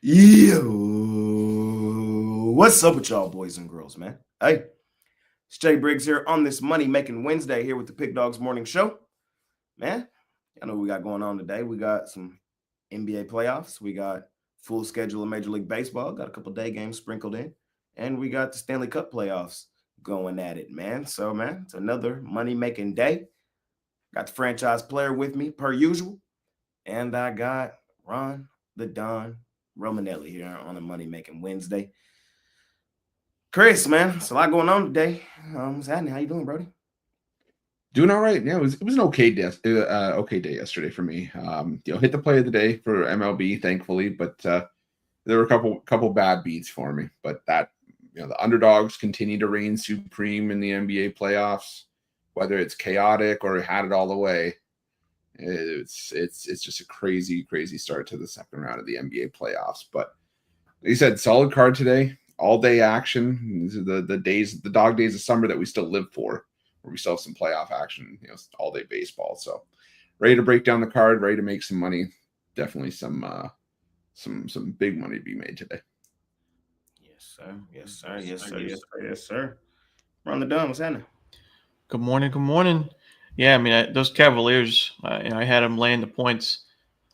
Yo, what's up with y'all boys and girls, man? Hey, it's Jay Briggs here on this Money Making Wednesday here with the Pig Dogs Morning Show. Man, I know what we got going on today. We got some NBA playoffs. We got full schedule of Major League Baseball. Got a couple day games sprinkled in. And we got the Stanley Cup playoffs going at it, man. So, man, it's another money making day. Got the franchise player with me, per usual. And I got Ron the Don Romanelli here on a Money Making Wednesday. Chris, man, it's a lot going on today. What's happening? How you doing, Brody? Doing all right. Yeah, it was an okay day, okay day yesterday for me. Hit the play of the day for MLB, thankfully, but there were a couple bad beats for me. But the underdogs continue to reign supreme in the NBA playoffs, whether it's chaotic or had it all the way. It's just a crazy start to the second round of the NBA playoffs. But like you said, solid card today, all day action. These are the dog days of summer that we still live for, where we still have some playoff action, all day baseball. So ready to break down the card, ready to make some money. Definitely some big money to be made today. Yes, sir. Yes, sir. Yes, sir. Yes, sir. Yes, sir. Run the Don. What's happening? Good morning. Good morning. Yeah, I mean, those Cavaliers, I had them laying the points.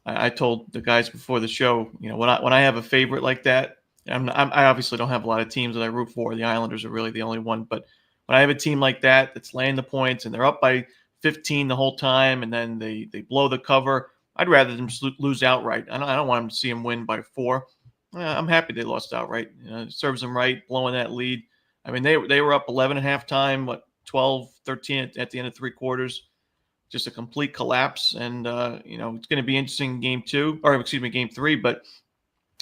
I told the guys before the show, when I have a favorite like that, I obviously don't have a lot of teams that I root for. The Islanders are really the only one. But when I have a team like that that's laying the points and they're up by 15 the whole time and then they blow the cover, I'd rather them lose outright. I don't want them to see them win by 4. I'm happy they lost outright. It serves them right, blowing that lead. I mean, they were up 11 at halftime, 12, 13 at the end of 3 quarters. Just a complete collapse. And, it's going to be interesting in game 3. But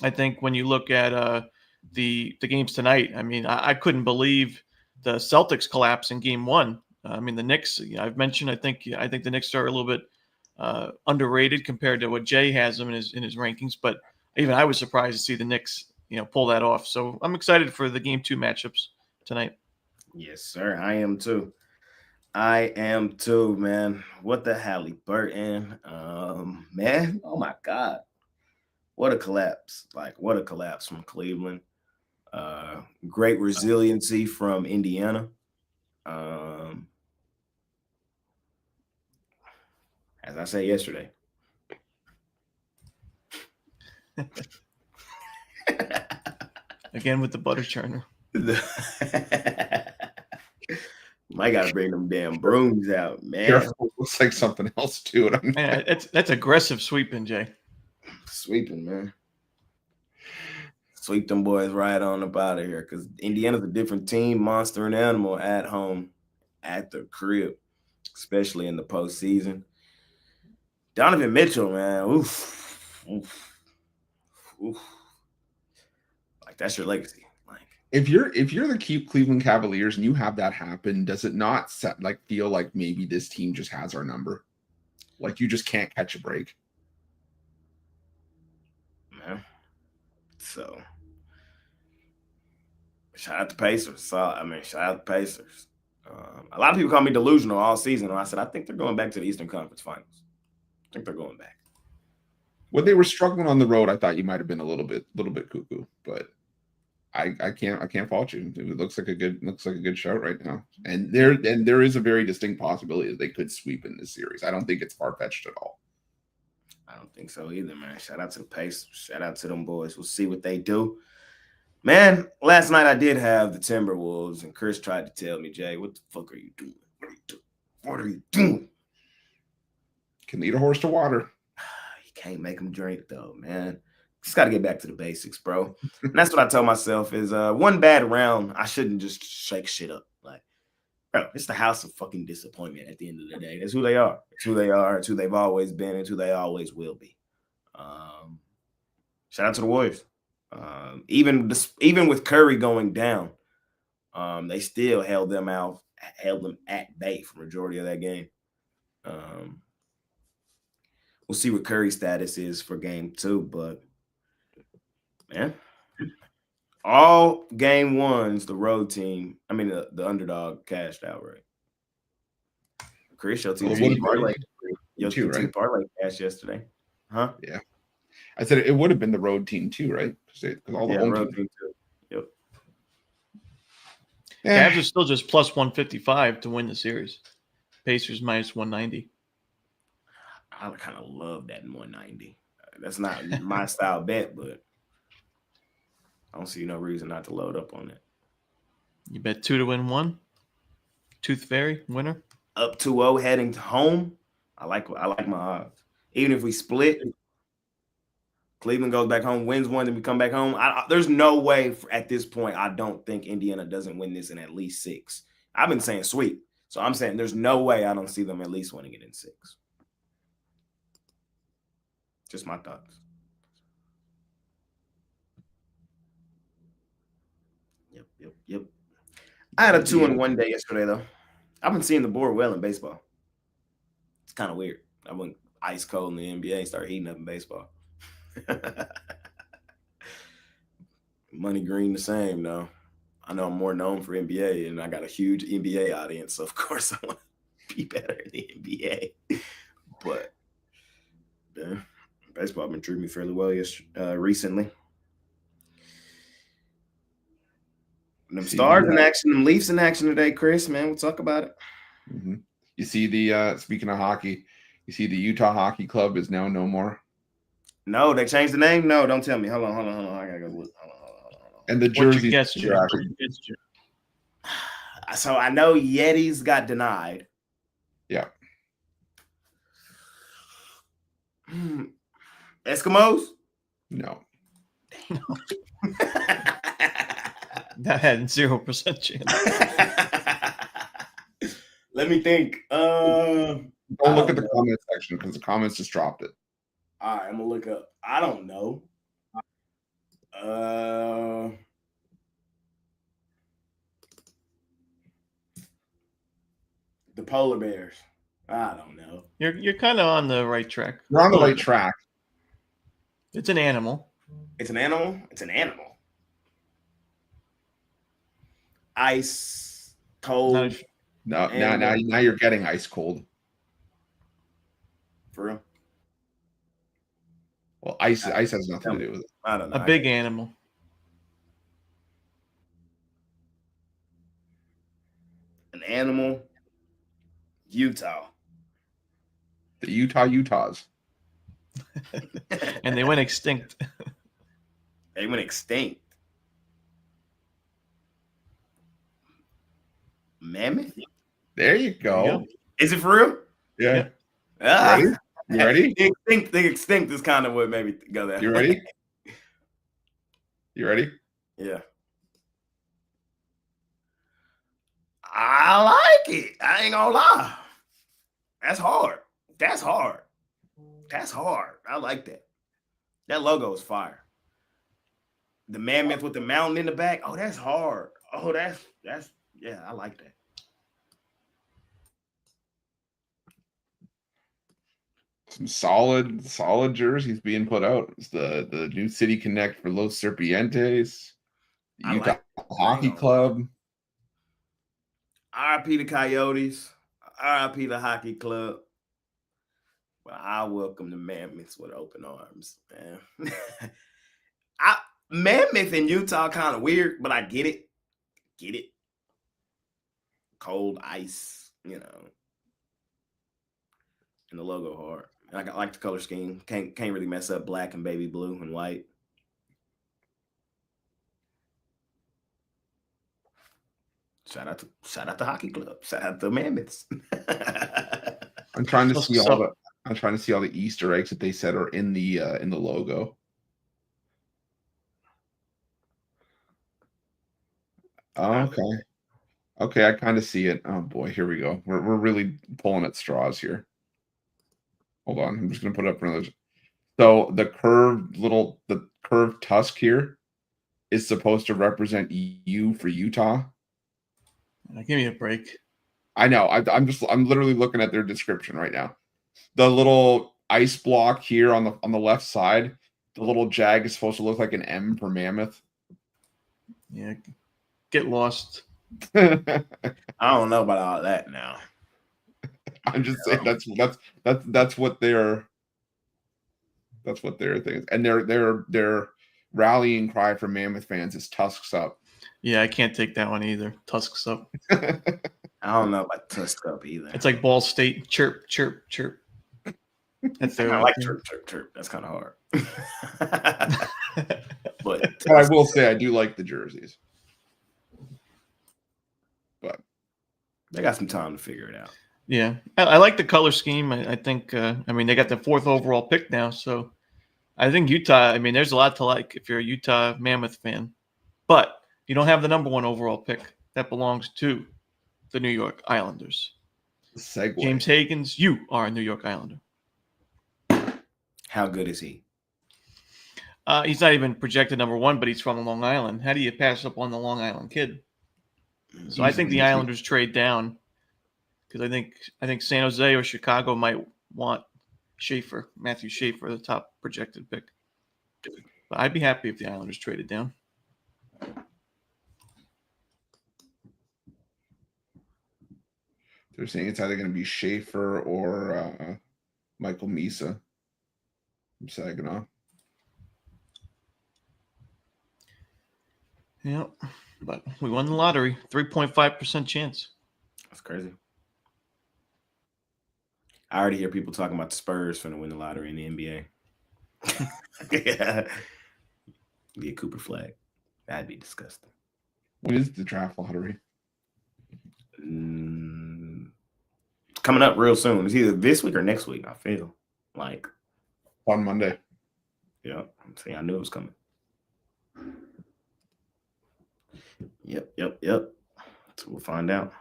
I think when you look at the games tonight, I mean, I couldn't believe the Celtics collapse in game 1. I mean, the Knicks, I've mentioned, I think the Knicks are a little bit underrated compared to what Jay has them in his rankings. But even I was surprised to see the Knicks, pull that off. So I'm excited for the game 2 matchups tonight. Yes, sir. I am too. I am too, man. What the Halliburton? Man. Oh my God. What a collapse. Like, what a collapse from Cleveland. Great resiliency from Indiana. Um, as I said yesterday. Again with the butter churner. I gotta bring them damn brooms out, man. Careful, looks like something else too. Man, that's aggressive sweeping, Jay. Sweeping, man. Sweep them boys right on up out of here, because Indiana's a different team, monster and animal at home, at the crib, especially in the postseason. Donovan Mitchell, man, oof. Like, that's your legacy. Like, if you're the Cleveland Cavaliers and you have that happen, does it not feel like maybe this team just has our number? Like you just can't catch a break. man. So, shout out to Pacers. Shout out to Pacers. A lot of people call me delusional all season, and I said I think they're going back to the Eastern Conference Finals. I think they're going back. When they were struggling on the road, I thought you might have been a little bit cuckoo, but I can't fault you. It looks like a good shout right now, and there is a very distinct possibility that they could sweep in this series. I don't think it's far fetched at all. I don't think so either, man. Shout out to the Pacers. Shout out to them boys. We'll see what they do. Man, last night I did have the Timberwolves, and Chris tried to tell me, Jay, what the fuck are you doing? What are you doing? Can lead a horse to water. You can't make them drink, though, man. Just got to get back to the basics, bro. And that's what I tell myself is one bad round, I shouldn't just shake shit up. Like, bro, it's the house of fucking disappointment at the end of the day. That's who they are. It's who they are. It's who they've always been. It's who they always will be. Shout out to the Warriors. Even with Curry going down, they still held them at bay for majority of that game. We'll see what Curry's status is for game 2, but man, all game 1s, the road team, the underdog cashed outright. Chris, your TT parlay cashed yesterday, huh? Yeah. I said it would have been the road team too, right? Because all the home road teams. team too. Yep. Cavs are still just plus 155 to win the series. Pacers minus 190. I kind of love that in 190. That's not my style bet, but I don't see no reason not to load up on it. You bet 2 to win 1. Tooth Fairy winner. Up 2-0 heading to home. I like my odds. Even if we split, Cleveland goes back home, wins one, then we come back home. There's no way at this point. I don't think Indiana doesn't win this in at least 6. I've been saying sweep, so I'm saying there's no way I don't see them at least winning it in 6. Just my thoughts. Yep. I had a 2-1 day yesterday, though. I've been seeing the board well in baseball. It's kind of weird. I went ice cold in the NBA and started heating up in baseball. Money green the same, though. I know I'm more known for NBA, and I got a huge NBA audience, so of course I want to be better in the NBA. But baseball been treating me fairly well recently. Them Stars in action, them Leafs in action today, Chris, man. We'll talk about it. Mm-hmm. You see the speaking of hockey, you see the Utah Hockey Club is now no more. No, they changed the name? No, don't tell me. Hold on. I gotta go look. Hold on. And the jerseys. So I know Yetis got denied. Yeah. Eskimos? No. That had 0% chance. Let me think. Don't look at the comment section because the comments just dropped it. All right, I'm gonna look up. I don't know. The polar bears. I don't know. You're kind of on the right track. You're on the right track. It's an animal. It's an animal. It's an animal. Ice cold. No, now you're getting ice cold. For real? Well, ice has nothing to do with it. I don't know. A big animal. An animal. Utah. The Utahs. And they went extinct. They went extinct. Mammoth? There you go. Is it for real? Yeah. Ah. Ready? You ready? The extinct is kind of what made me go there. You ready? You ready? Yeah. I like it. I ain't gonna lie. That's hard. I like that. That logo is fire. The mammoth with the mountain in the back. Oh, that's hard. Oh, that's yeah, I like that. Some solid jerseys being put out. It's the new City Connect for Los Serpientes, the Utah Hockey Club. RIP the Coyotes. RIP the Hockey Club. But I welcome the Mammoths with open arms, man. Mammoth in Utah kind of weird, but I get it. Cold ice, and the logo hard. I like the color scheme. Can't really mess up black and baby blue and white. Shout out to Hockey Club. Shout out to the Mammoths. I'm trying to see all the Easter eggs that they said are in the logo. Oh, okay, I kind of see it. Oh boy, here we go. We're really pulling at straws here. Hold on, I'm just gonna put up another. So the curved tusk here is supposed to represent U for Utah. Give me a break. I know. I'm literally looking at their description right now. The little ice block here on the left side, the little jag is supposed to look like an M for mammoth. Yeah, get lost. I don't know about all that now. I'm just saying that's what they're. That's what their thing is. And their rallying cry for Mammoth fans is Tusks up. Yeah, I can't take that one either. Tusks up. I don't know about Tusk up either. It's like Ball State. Chirp, chirp, chirp. That's I their like chirp, chirp, chirp. That's kind of hard. But I will say I do like the jerseys. But they got some time to figure it out. Yeah, I like the color scheme. I think, I mean, they got the 4th overall pick now. So I think Utah, I mean, there's a lot to like if you're a Utah Mammoth fan. But you don't have the number 1 overall pick. That belongs to the New York Islanders. segue. James Higgins, you are a New York Islander. How good is he? He's not even projected number 1, but he's from Long Island. How do you pass up on the Long Island kid? So I think the Islanders trade down because I think San Jose or Chicago might want Matthew Schaefer, the top projected pick. But I'd be happy if the Islanders traded down. They're saying it's either going to be Schaefer or Michael Misa from Saginaw. Yeah, but we won the lottery. 3.5% chance. That's crazy. I already hear people talking about the Spurs finna win the lottery in the NBA. Yeah. Get Cooper Flag. That'd be disgusting. What is the draft lottery? It's coming up real soon. It's either this week or next week, I feel like. On Monday. Yeah. See, I knew it was coming. Yep. So we'll find out.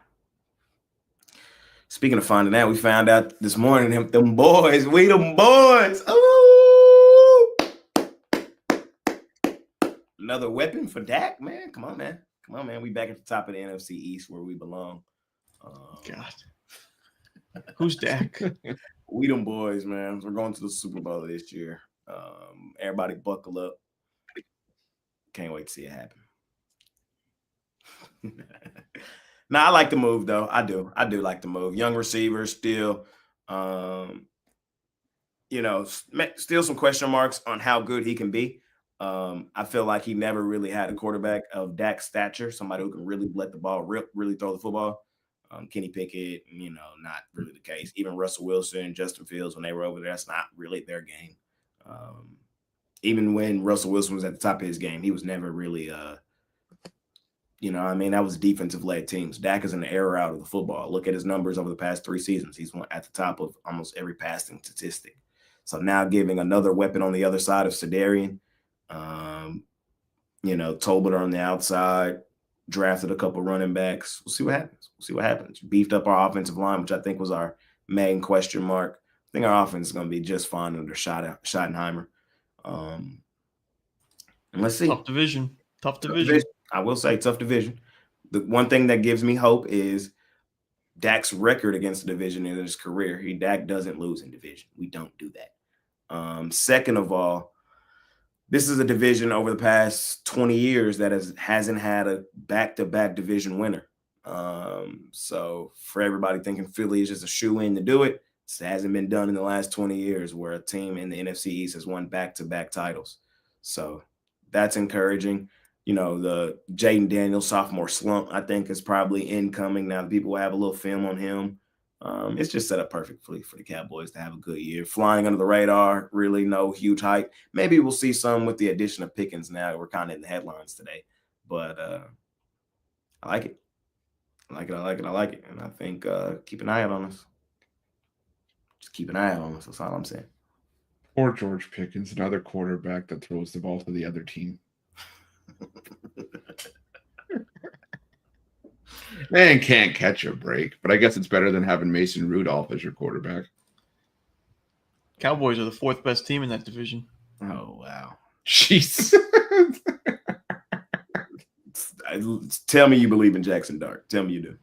Speaking of finding out, we found out this morning them boys. We them boys. Ooh! Another weapon for Dak, man. Come on, man. We back at the top of the NFC East where we belong. God. Who's Dak? We them boys, man. We're going to the Super Bowl this year. Everybody buckle up. Can't wait to see it happen. Nah, I like the move though. I do like the move. Young receivers still, still some question marks on how good he can be. I feel like he never really had a quarterback of Dak's stature, somebody who can really let the ball rip, really throw the football. Kenny Pickett, not really the case. Even Russell Wilson, Justin Fields, when they were over there, that's not really their game. Even when Russell Wilson was at the top of his game, he was never really that was defensive-led teams. Dak is an error out of the football. Look at his numbers over the past 3 seasons. He's at the top of almost every passing statistic. So now giving another weapon on the other side of Sedarian, Tolbert on the outside, drafted a couple running backs. We'll see what happens. Beefed up our offensive line, which I think was our main question mark. I think our offense is going to be just fine under Schottenheimer. And let's see. Tough division. I will say tough division. The one thing that gives me hope is Dak's record against the division in his career. Dak doesn't lose in division. We don't do that. Second of all, this is a division over the past 20 years that hasn't had a back-to-back division winner. So for everybody thinking Philly is just a shoe-in to do it, it hasn't been done in the last 20 years where a team in the NFC East has won back-to-back titles. So that's encouraging. The Jaden Daniels sophomore slump, I think, is probably incoming. Now people will have a little film on him. It's just set up perfectly for the Cowboys to have a good year. Flying under the radar, really no huge hype. Maybe we'll see some with the addition of Pickens now. We're kind of in the headlines today. But I like it. I like it. And I think keep an eye out on us. Just keep an eye out on us. That's all I'm saying. Or George Pickens, another quarterback that throws the ball to the other team. Man can't catch a break, but I guess it's better than having Mason Rudolph as your quarterback. Cowboys are the 4th best team in that division. Oh, wow. Jeez. Tell me you believe in Jackson Dart. Tell me you do.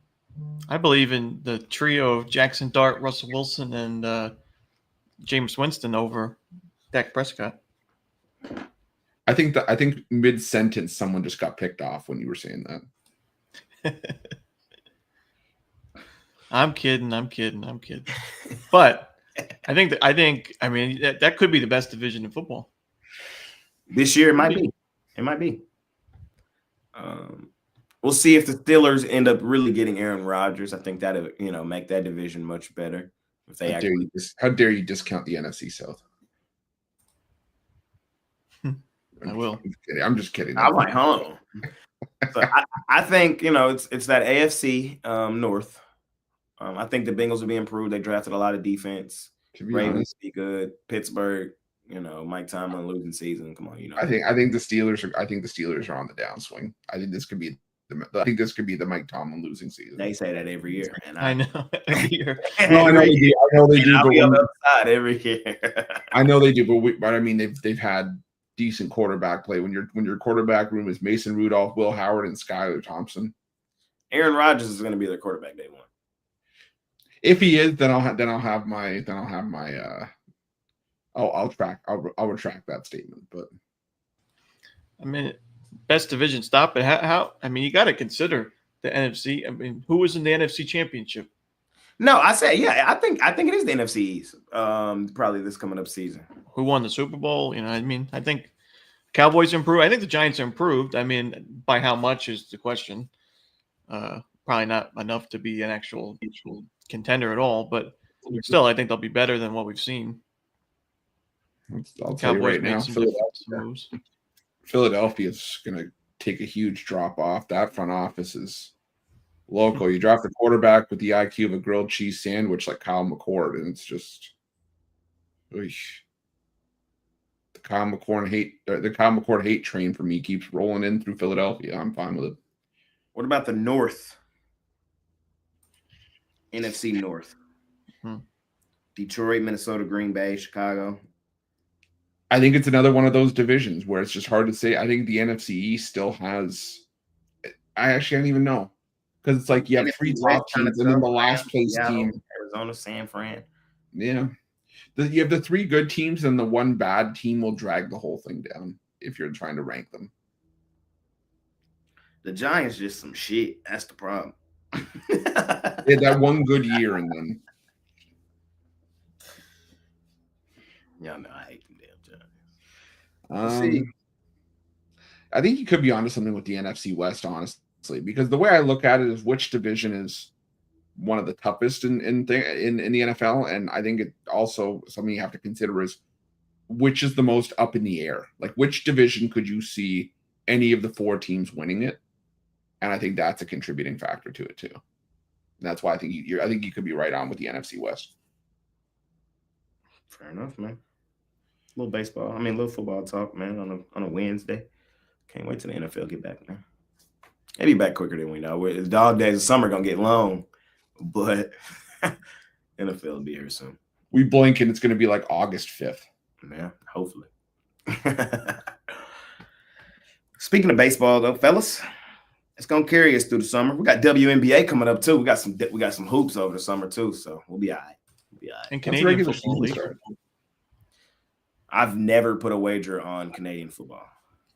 I believe in the trio of Jackson Dart, Russell Wilson, and James Winston over Dak Prescott. I think mid-sentence someone just got picked off when you were saying that. I'm kidding. But I mean, that could be the best division in football. This year, it might be. It might be. We'll see if the Steelers end up really getting Aaron Rodgers. I think that'll, make that division much better if they actually. How dare you discount the NFC South? I will. I'm just kidding. I'm like, huh? So I think it's that AFC North. I think the Bengals will be improved. They drafted a lot of defense. Ravens be good. Pittsburgh, Mike Tomlin losing season. Come on, I think the Steelers are on the downswing. I think this could be the Mike Tomlin losing season. They say that every year, man. I know every year. No, I know they do. I'll be on the other side every year. I know they do, but I mean they've had decent quarterback play. When your quarterback room is Mason Rudolph, Will Howard, and Skylar Thompson. Aaron Rodgers is going to be their quarterback day one. If he is, then I'll retract that statement. But I mean, best division stop. But how? I mean, you got to consider the NFC. I mean, who was in the NFC Championship? No, I said, yeah. I think it is the NFC East. Probably this coming up season. Who won the Super Bowl? I mean, I think Cowboys improved. I think the Giants improved. I mean, by how much is the question? Probably not enough to be an actual contender at all, but still, I think they'll be better than what we've seen. I'll tell you right now, moves. Philadelphia is going to take a huge drop off. That front office is local. You draft a quarterback with the IQ of a grilled cheese sandwich like Kyle McCord, and it's just the Kyle McCord hate train for me keeps rolling in through Philadelphia. I'm fine with it. What about the North? NFC North. Detroit, Minnesota, Green Bay, Chicago. I think it's another one of those divisions where it's just hard to say. I think the NFC East still has. I actually don't even know because it's like you have three top teams and then the last place team, Arizona, San Fran. Yeah, you have the three good teams and the one bad team will drag the whole thing down if you're trying to rank them. The Giants just some shit. That's the problem. They had that one good year and then. Y'all know I hate them damn Giants. I think you could be onto something with the NFC West, honestly, because the way I look at it is which division is one of the toughest in the NFL, and I think it also something you have to consider is which is the most up in the air. Like which division could you see any of the four teams winning it? And I think that's a contributing factor to it too. And that's why I think you could be right on with the NFC West. Fair enough, man. A little football talk, man, on a Wednesday. Can't wait till the NFL get back, man. They'll be back quicker than we know. The dog days of summer gonna get long, but NFL will be here soon. We blink and it's gonna be like August 5th. Yeah, hopefully. Speaking of baseball, though, fellas, it's gonna carry us through the summer. We got WNBA coming up too. We got some hoops over the summer too, so we'll be all right. And Canadian football league. I've never put a wager on Canadian football.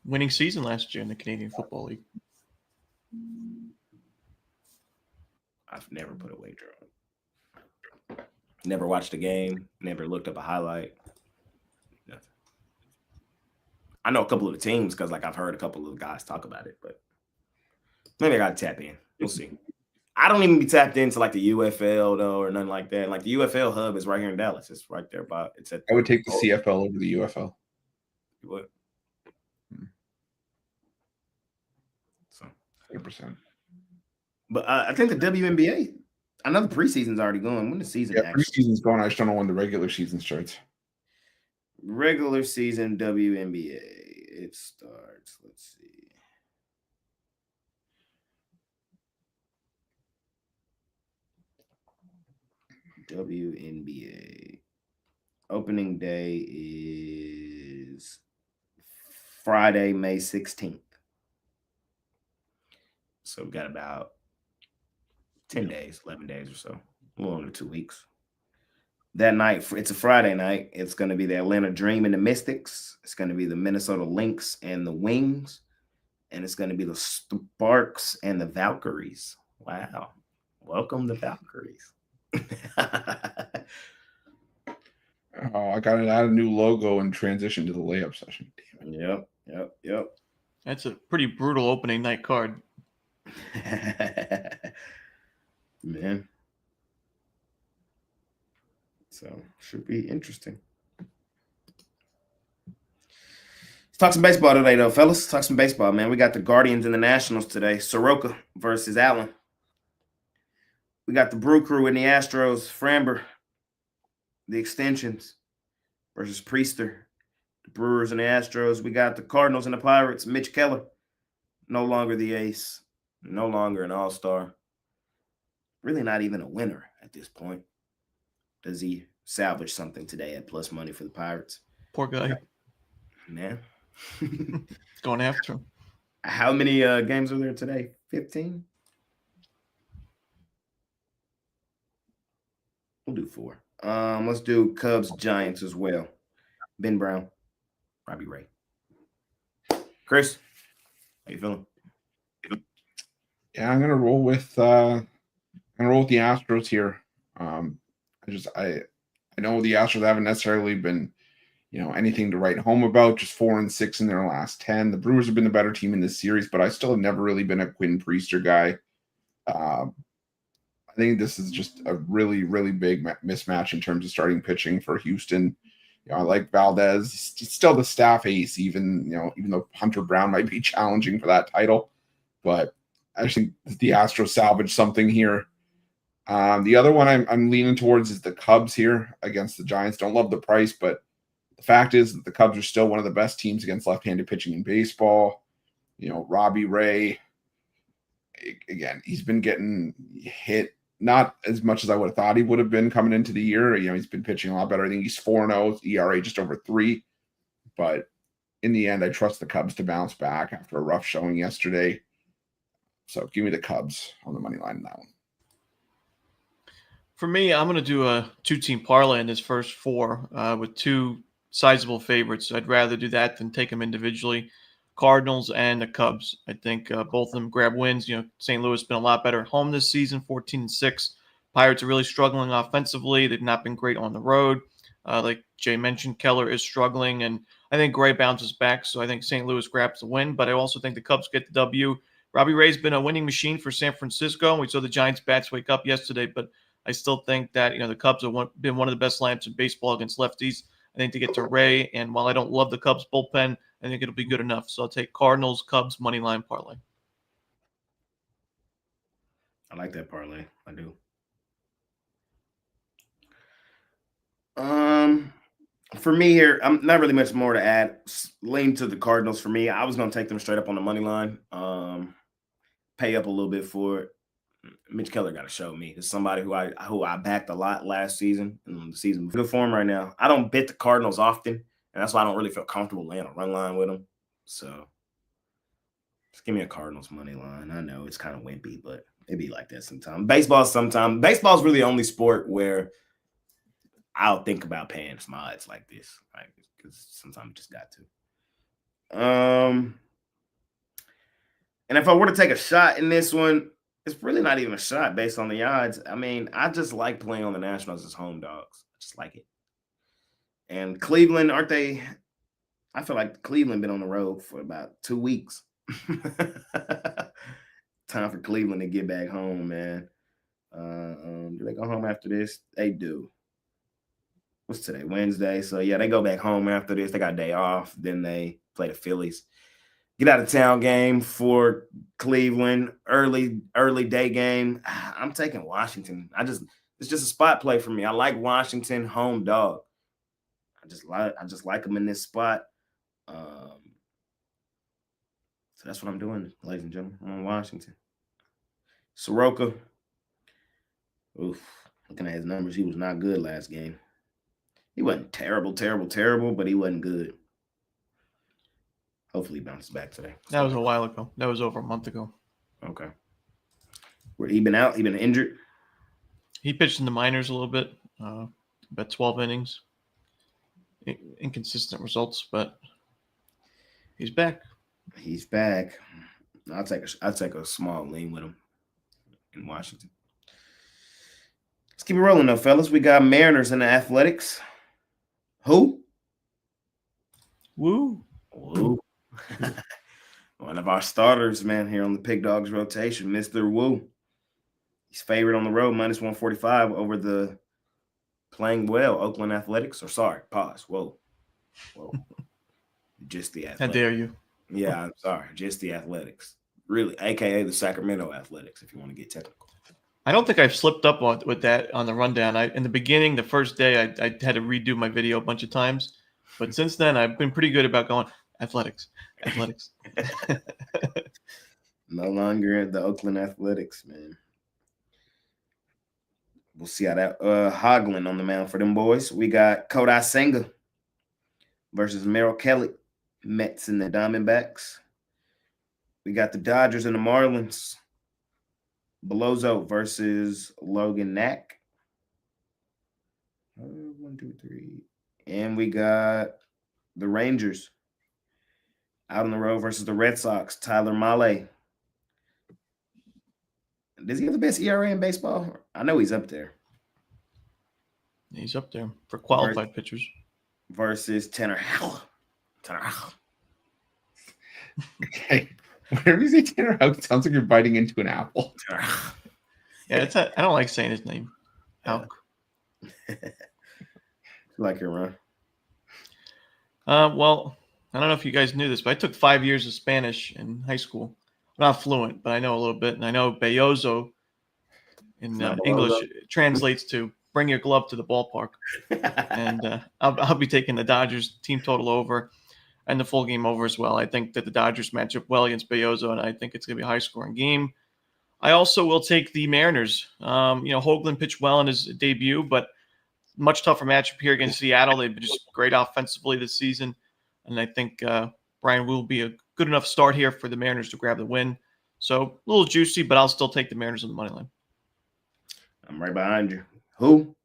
Winning season last year in the Canadian Football League. I've never put a wager on. Never watched a game. Never looked up a highlight. Nothing. I know a couple of the teams because I've heard a couple of guys talk about it, but maybe I got to tap in. We'll see. I don't even be tapped into the UFL though or nothing like that. Like the UFL hub is right here in Dallas. It's right there I would take the CFL over the UFL. You would? So 100%. But I think the WNBA, I know the preseason's already going. When the season preseason's going. I just don't know when the regular season starts. Regular season WNBA. It starts. Let's see. WNBA opening day is Friday, May 16th. So we've got about 10 days, 11 days or so, a little under 2 weeks. That night, it's a Friday night. It's going to be the Atlanta Dream and the Mystics. It's going to be the Minnesota Lynx and the Wings. And it's going to be the Sparks and the Valkyries. Wow. Welcome the Valkyries. Oh, I got to add a new logo and transition to the layup session. Damn Yep. That's a pretty brutal opening night card. Man. So, should be interesting. Let's talk some baseball today, though, fellas. Let's talk some baseball, man. We got the Guardians and the Nationals today. Soroka versus Allen. We got the Brew Crew and the Astros. Framber, the Extensions versus Priester. The Brewers and the Astros. We got the Cardinals and the Pirates. Mitch Keller, no longer the ace, no longer an all-star. Really not even a winner at this point. Does he salvage something today at plus money for the Pirates? Poor guy. Man. Going after him. How many games are there today? 15? We'll do 4. Let's do Cubs Giants as well. Ben Brown, Robbie Ray. Chris, how you feeling? Yeah, I'm gonna roll with the Astros here. I know the Astros haven't necessarily been, anything to write home about. Just 4-6 in their last 10. The Brewers have been the better team in this series, but I still have never really been a Quinn Priester guy. I think this is just a really, really big mismatch in terms of starting pitching for Houston. I like Valdez. He's still the staff ace, even though Hunter Brown might be challenging for that title. But I think the Astros salvage something here. The other one I'm leaning towards is the Cubs here against the Giants. Don't love the price, but the fact is that the Cubs are still one of the best teams against left-handed pitching in baseball. Robbie Ray, again, he's been getting hit not as much as I would have thought he would have been coming into the year. He's been pitching a lot better. I think he's 4-0, ERA just over 3. But in the end, I trust the Cubs to bounce back after a rough showing yesterday. So give me the Cubs on the money line in that one. For me, I'm going to do a 2-team parlay in this first 4 with 2 sizable favorites. I'd rather do that than take them individually. Cardinals and the Cubs. I think both of them grab wins. St. Louis has been a lot better at home this season, 14-6. Pirates are really struggling offensively. They've not been great on the road. Like Jay mentioned, Keller is struggling, and I think Gray bounces back. So I think St. Louis grabs the win, but I also think the Cubs get the W. Robbie Ray's been a winning machine for San Francisco. We saw the Giants bats wake up yesterday, but I still think that the Cubs have been one of the best lineups in baseball against lefties. I think to get to Ray, and while I don't love the Cubs bullpen, I think it'll be good enough. So I'll take Cardinals, Cubs, money line parlay. I like that parlay. I do. For me here, I'm not really much more to add. Lean to the Cardinals for me. I was going to take them straight up on the money line. Pay up a little bit for it. Mitch Keller got to show me. It's somebody who I backed a lot last season and the season. Good form right now. I don't bet the Cardinals often, and that's why I don't really feel comfortable laying a run line with them. So just give me a Cardinals money line. I know it's kind of wimpy, but it be like that sometimes. Baseball's really the only sport where I'll think about paying some odds like this, right? Because sometimes you just got to. And if I were to take a shot in this one, it's really not even a shot based on the odds. I mean, I just like playing on the Nationals as home dogs. I just like it. And Cleveland, aren't they? I feel like Cleveland been on the road for about 2 weeks. Time for Cleveland to get back home, man. Do they go home after this? They do. What's today? Wednesday. So, yeah, they go back home after this. They got a day off. Then they play the Phillies. Get out of town game for Cleveland, early day game. I'm taking Washington. It's just a spot play for me. I like Washington home dog. I just like them in this spot. So that's what I'm doing, ladies and gentlemen. I'm on Washington. Soroka. Oof. Looking at his numbers, he was not good last game. He wasn't terrible, but he wasn't good. Hopefully he bounces back today. That was a while ago. That was over a month ago. Okay. Where he been out? He been injured? He pitched in the minors a little bit, about 12 innings. Inconsistent results, but he's back. He's back. I'll take a small lean with him in Washington. Let's keep it rolling though, fellas. We got Mariners and the Athletics. Who? Woo. Woo. One of our starters, man, here on the Pig Dogs rotation, Mr. Woo. He's favored on the road, -145 over the playing well Oakland Athletics. Or sorry, pause. Whoa. Just the How Athletics. dare you? Yeah, I'm sorry. Just the Athletics. Really, aka the Sacramento Athletics, if you want to get technical. I don't think I've slipped up with that on the rundown. In the beginning, the first day, I had to redo my video a bunch of times. But since then, I've been pretty good about going athletics. No longer the Oakland Athletics, man. We'll see how that Hoagland on the mound for them boys. We got Kodai Senga versus Merrill Kelly, Mets and the Diamondbacks. We got the Dodgers and the Marlins. Belozo versus Logan Knack. 1, 2, 3. And we got the Rangers out on the road versus the Red Sox. Tyler Mahle. Does he have the best ERA in baseball? I know he's up there. He's up there for qualified pitchers. Versus Tanner Houck. Okay. Whenever you say Tanner Houck, it sounds like you're biting into an apple. Yeah, I don't like saying his name. Houck. Like it, Ron. Well, I don't know if you guys knew this, but I took 5 years of Spanish in high school. I'm not fluent, but I know a little bit. And I know Belloso in English translates to bring your glove to the ballpark. And I'll be taking the Dodgers team total over and the full game over as well. I think that the Dodgers match up well against Belloso, and I think it's going to be a high-scoring game. I also will take the Mariners. Hoagland pitched well in his debut, but much tougher matchup here against Seattle. They've been just great offensively this season, and I think Brian will be a good enough start here for the Mariners to grab the win. So a little juicy, but I'll still take the Mariners on the money line. I'm right behind you. Who?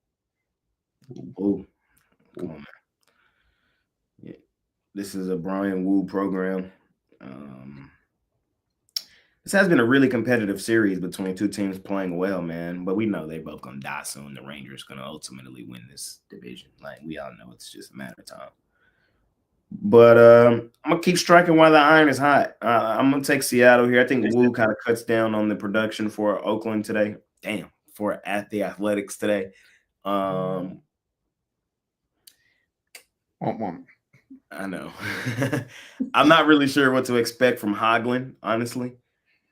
Who? Come on, man. Yeah. This is a Brian Wu program. This has been a really competitive series between two teams playing well, man. But we know they're both going to die soon. The Rangers going to ultimately win this division. Like, we all know it's just a matter of time. But I'm going to keep striking while the iron is hot. I'm going to take Seattle here. I think Wu kind of cuts down on the production for Oakland today. Damn, for at the Athletics today. I know. I'm not really sure what to expect from Hoagland, honestly.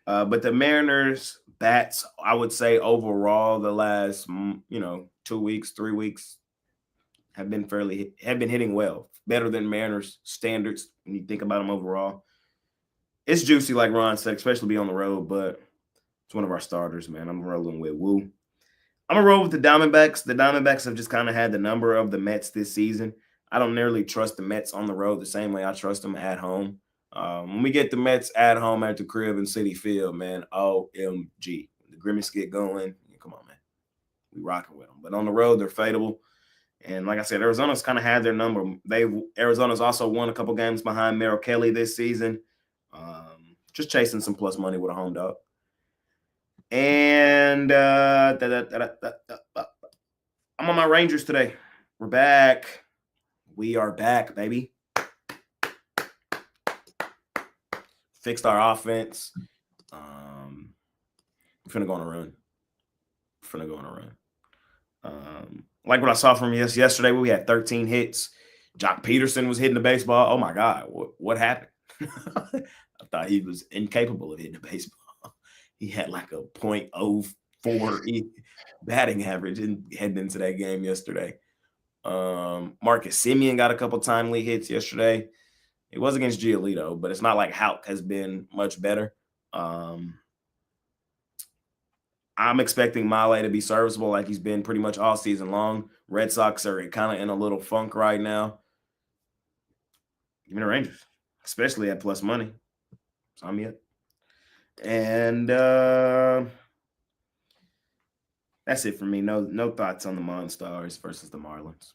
But the Mariners bats, I would say overall, the last 2 weeks, 3 weeks have been hitting well, better than Mariners standards when you think about them overall. It's juicy, like Ron said, especially be on the road, but it's one of our starters, man. I'm rolling with Wu. I'm gonna roll with the Diamondbacks. The Diamondbacks have just kind of had the number of the Mets this season. I don't nearly trust the Mets on the road the same way I trust them at home. When we get the Mets at home at the crib in Citi Field, man, OMG. The Grimace get going. Come on, man. We rocking with them. But on the road, they're fadeable. And like I said, Arizona's kind of had their number. Arizona's also won a couple games behind Merrill Kelly this season. Just chasing some plus money with a home dog. And I'm on my Rangers today. We're back. We are back, baby. Fixed our offense. We're finna go on a run. Like what I saw from yesterday, we had 13 hits. Jock Peterson was hitting the baseball. Oh my God, what happened? I thought he was incapable of hitting the baseball. He had like a .04 batting average heading into that game yesterday. Marcus Semien got a couple timely hits yesterday. It was against Giolito, but it's not like Houck has been much better. I'm expecting Mahle to be serviceable like he's been pretty much all season long. Red Sox are kind of in a little funk right now. Give me the Rangers, especially at plus money. Sign me up. And that's it for me. No thoughts on the Monstars versus the Marlins.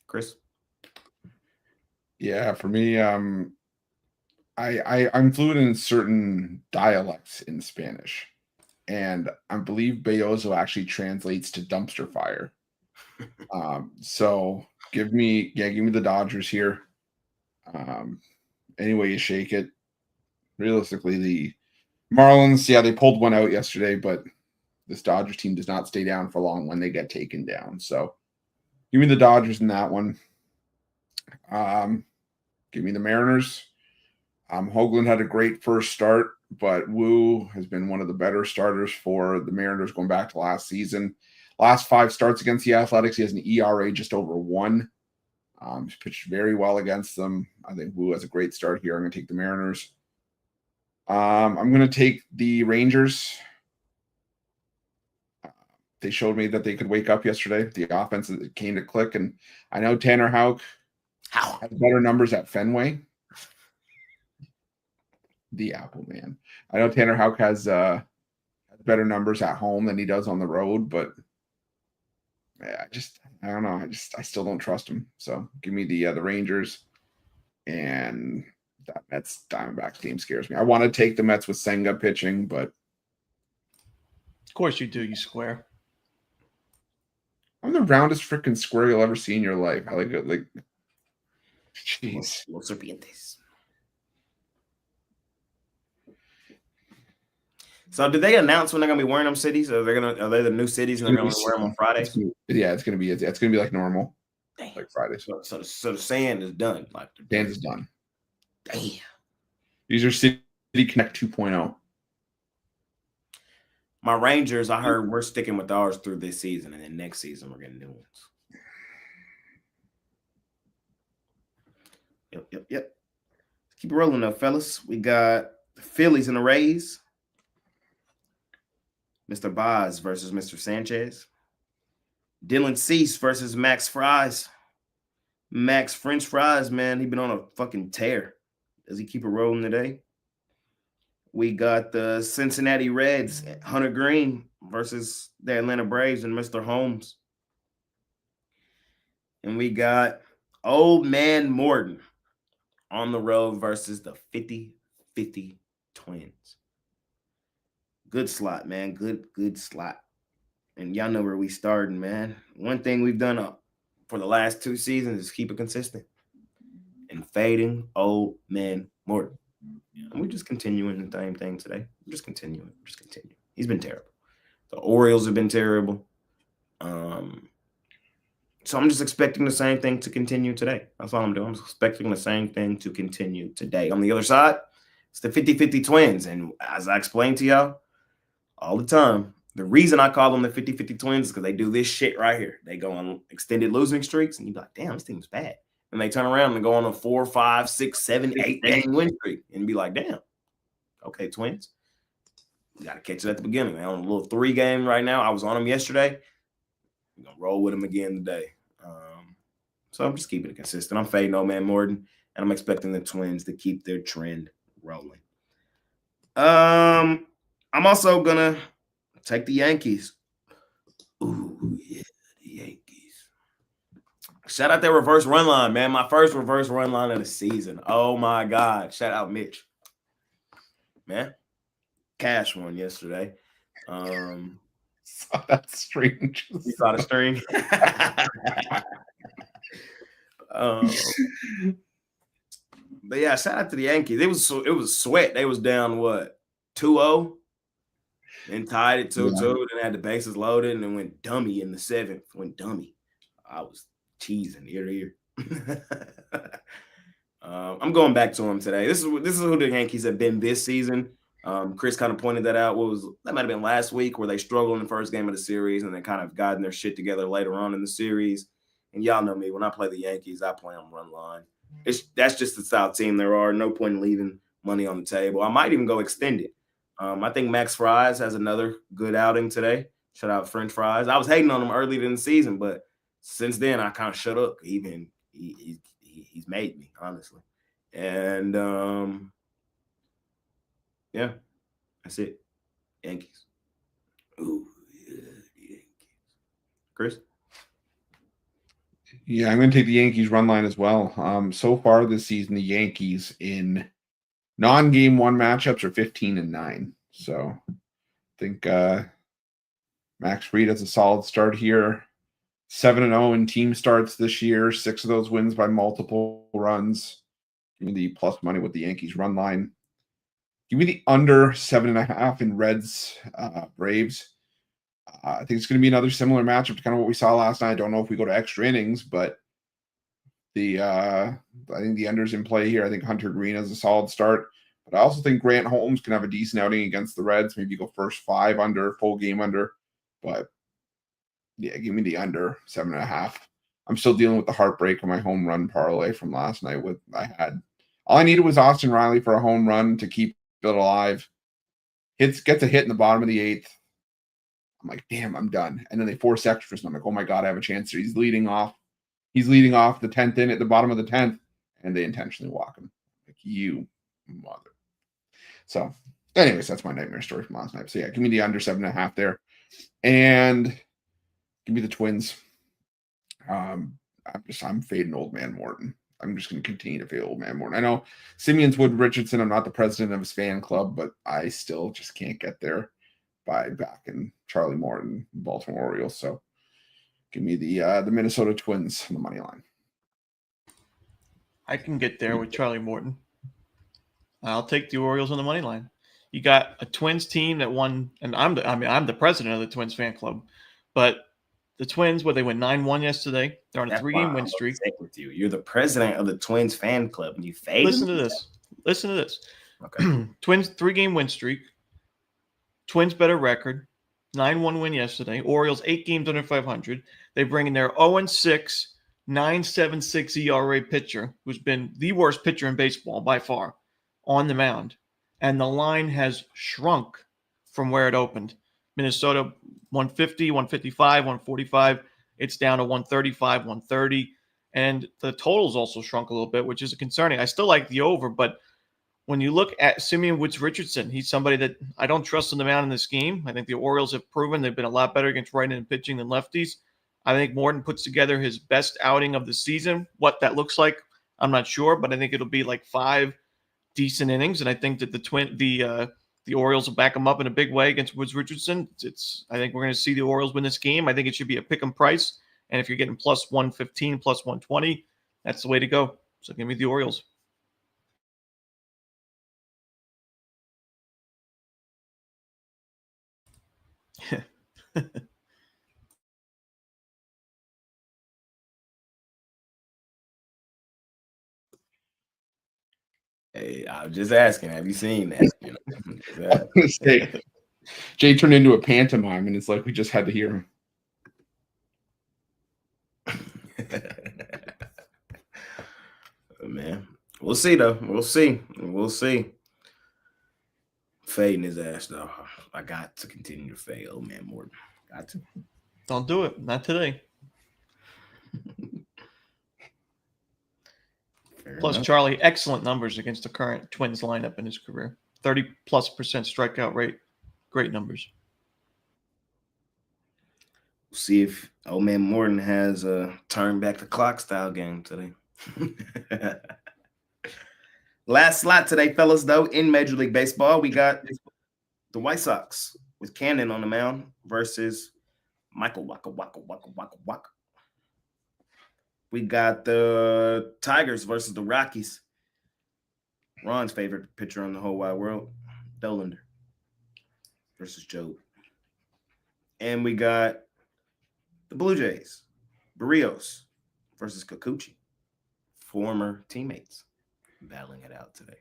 Chris? Yeah, for me, I'm fluent in certain dialects in Spanish, and I believe Belloso actually translates to dumpster fire. So give me the Dodgers here. Any way you shake it. Realistically, the Marlins, they pulled one out yesterday, but this Dodgers team does not stay down for long when they get taken down. So give me the Dodgers in that one. Give me the Mariners. Hoagland had a great first start, but Wu has been one of the better starters for the Mariners going back to last season. Last 5 starts against the Athletics, he has an ERA just over 1. He's pitched very well against them. I think Wu has a great start here. I'm going to take the Mariners. I'm going to take the Rangers. They showed me that they could wake up yesterday. The offense came to click, and I know Tanner Houck has better numbers at Fenway. The Apple Man. I know Tanner Houck has better numbers at home than he does on the road, but I don't know. I still don't trust him. So give me the Rangers, and that Mets Diamondbacks game scares me. I want to take the Mets with Senga pitching, but of course you do, you square. I'm the roundest freaking square you'll ever see in your life. I like it. Like, jeez. Los serpientes. So did they announce when they're gonna be wearing them cities? Are they the new cities and they're gonna wear them on Fridays? It's gonna be like normal. Damn. Like Fridays. So the sand is done. Like the sand is done. Damn. These are City Connect 2.0. My Rangers, I heard we're sticking with ours through this season, and then next season we're getting new ones. Yep. Let's keep it rolling though, fellas. We got the Phillies and the Rays. Mr. Boz versus Mr. Sanchez. Dylan Cease versus Max Fries. Max French Fries, man, he been on a fucking tear. Does he keep it rolling today? We got the Cincinnati Reds, Hunter Green versus the Atlanta Braves and Mr. Holmes. And we got Old Man Morton on the road versus the 50-50 Twins. Good slot, man. Good slot. And y'all know where we starting, man. One thing we've done for the last 2 seasons is keep it consistent. And fading Old Man Morton. And we're just continuing the same thing today. We're just continuing. He's been terrible. The Orioles have been terrible. So I'm just expecting the same thing to continue today. That's all I'm doing. I'm expecting the same thing to continue today. On the other side, it's the 50-50 Twins. And as I explained to y'all all the time, the reason I call them the 50-50 Twins is because they do this shit right here. They go on extended losing streaks, and you be like, damn, this team's bad. And they turn around and go on a 4, 5, 6, 7, 8 game win streak and be like, damn, okay, Twins. You got to catch it at the beginning. They're on a little 3 game right now. I was on them yesterday. We're going to roll with them again today. So I'm just keeping it consistent. I'm fading Old Man Morton, and I'm expecting the Twins to keep their trend rolling. I'm also going to take the Yankees. Ooh, yeah, the Yankees. Shout out that reverse run line, man. My first reverse run line of the season. Oh, my God. Shout out Mitch. Man, Cash won yesterday. Saw that string. You saw the string? But, yeah, shout out to the Yankees. It was sweat. They was down, what, 2-0? And tied it 2-2. Then had the bases loaded and then went dummy in the 7th. Went dummy. I was cheesing ear to ear. I'm going back to them today. This is who the Yankees have been this season. Chris kind of pointed that out. That might have been last week where they struggled in the first game of the series and they kind of gotten their shit together later on in the series. And y'all know me. When I play the Yankees, I play them run line. That's just the style team there are. No point in leaving money on the table. I might even go extended. I think Max Fries has another good outing today. Shout out French Fries. I was hating on him earlier in the season, but since then I kind of shut up. He's made me, honestly. And yeah, that's it. Yankees. Ooh, yeah, Yankees. Chris? Yeah, I'm going to take the Yankees run line as well. So far this season, the Yankees in non-game 1 matchups are 15-9. So I think Max Fried has a solid start here. 7-0 in team starts this year. 6 of those wins by multiple runs. Give me the plus money with the Yankees run line. Give me the under 7.5 in Reds Braves. I think it's going to be another similar matchup to kind of what we saw last night. I don't know if we go to extra innings, but I think the under's in play here. I think Hunter Green has a solid start, but I also think Grant Holmes can have a decent outing against the Reds. Maybe go first 5 under, full game under, but yeah, give me the under 7.5. I'm still dealing with the heartbreak of my home run parlay from last night. All I needed was Austin Riley for a home run to keep it alive. Gets a hit in the bottom of the 8th. I'm like, damn, I'm done. And then they force extras, and I'm like, oh my God, I have a chance here. He's leading off the 10th in at the bottom of the 10th, and they intentionally walk him. Like, you mother. So, anyways, that's my nightmare story from last night. So yeah, give me the under 7.5 there. And give me the Twins. I'm fading old man Morton. I'm just going to continue to fade old man Morton. I know Simeon's Wood Richardson. I'm not the president of his fan club, but I still just can't get there by backing Charlie Morton, Baltimore Orioles. So give me the Minnesota Twins on the money line. I can get there with Charlie Morton. I'll take the Orioles on the money line. You got a Twins team that won, and I'm the president of the Twins fan club, but the Twins, they went 9-1 yesterday. They're on a 3-game win streak. With you, you're the president of the Twins fan club, and you fade. Listen to this. Okay. Twins 3-game win streak. Twins better record. 9-1 win yesterday. Orioles 8 games under 500. They bring in their 0-6, 9.76 ERA pitcher, who's been the worst pitcher in baseball by far, on the mound. And the line has shrunk from where it opened. Minnesota 150, 155, 145. It's down to 135, 130. And the total's also shrunk a little bit, which is concerning. I still like the over, but when you look at Simeon Woods Richardson, he's somebody that I don't trust on the mound in this game. I think the Orioles have proven they've been a lot better against right-handed pitching than lefties. I think Morton puts together his best outing of the season. What that looks like, I'm not sure, but I think it'll be like 5 decent innings, and I think that the Orioles will back him up in a big way against Woods Richardson. I think we're going to see the Orioles win this game. I think it should be a pick 'em price, and if you're getting plus 115, plus 120, that's the way to go. So give me the Orioles. Hey, I was just asking, have you seen that? Jay turned into a pantomime, and it's like we just had to hear him. Man, we'll see though. We'll see. Fading his ass though. I got to continue to fade. Oh man, Morton. Got to. Don't do it. Not today. Plus, enough. Charlie, excellent numbers against the current Twins lineup in his career. 30+% strikeout rate. Great numbers. We'll see if old man Morton has a turn back the clock style game today. Last slot today, fellas, though, in Major League Baseball, we got the White Sox with Cannon on the mound versus Michael Waka. We got the Tigers versus the Rockies. Ron's favorite pitcher on the whole wide world, Dollander versus Job. And we got the Blue Jays, Barrios versus Kikuchi, former teammates, battling it out today.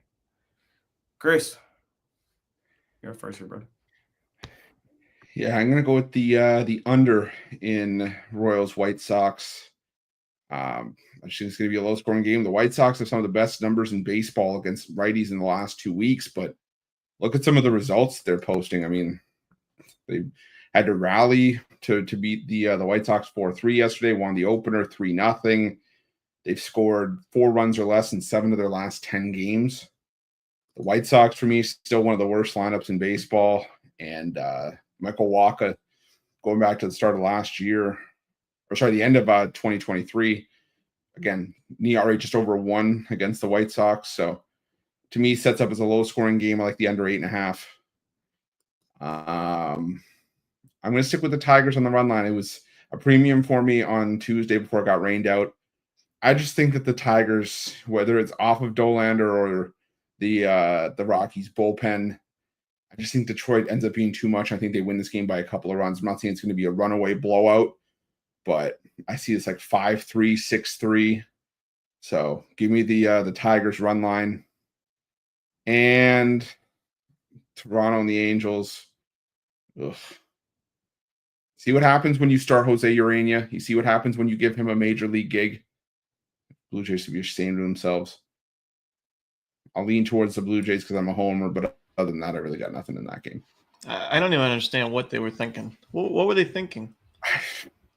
Chris, you're first here, brother. Yeah, I'm gonna go with the under in Royals White Sox. I think it's going to be a low-scoring game. The White Sox have some of the best numbers in baseball against righties in the last 2 weeks, but look at some of the results they're posting. I mean, they had to rally to beat the White Sox 4-3 yesterday, won the opener 3-0. They've scored 4 runs or less in 7 of their last 10 games. The White Sox, for me, still one of the worst lineups in baseball. And Michael Waka, going back to the start of last year, the end of 2023, again, ERA just over 1 against the White Sox. So to me, sets up as a low-scoring game. I like the under 8.5. I'm going to stick with the Tigers on the run line. a premium for me on Tuesday before it got rained out. I just think that the Tigers, whether it's off of Dolander or the Rockies bullpen, I just think Detroit ends up being too much. I think they win this game by a couple of runs. I'm not saying it's going to be a runaway blowout, but I see it's like 5-3, 6-3. So give me the Tigers run line. And Toronto and the Angels. Ugh. See what happens when you start Jose Urania. You see what happens when you give him a major league gig. Blue Jays should be ashamed of themselves. I'll lean towards the Blue Jays because I'm a homer, but other than that, I really got nothing in that game. I don't even understand what they were thinking. What were they thinking? I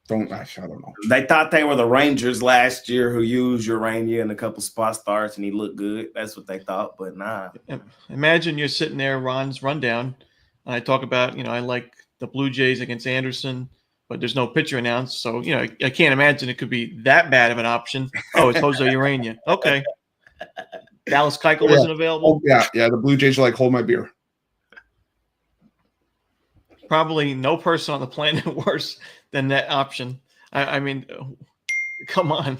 don't know. They thought they were the Rangers last year who used Urania in a couple spot starts and he looked good. That's what they thought, but nah. Imagine you're sitting there, Ron's rundown, and I talk about, I like the Blue Jays against Anderson, but there's no pitcher announced. So, I can't imagine it could be that bad of an option. Oh, it's Jose Urania. Okay. Dallas Keuchel wasn't available. Oh, yeah. The Blue Jays are like, hold my beer. Probably no person on the planet worse than that option. I mean, come on.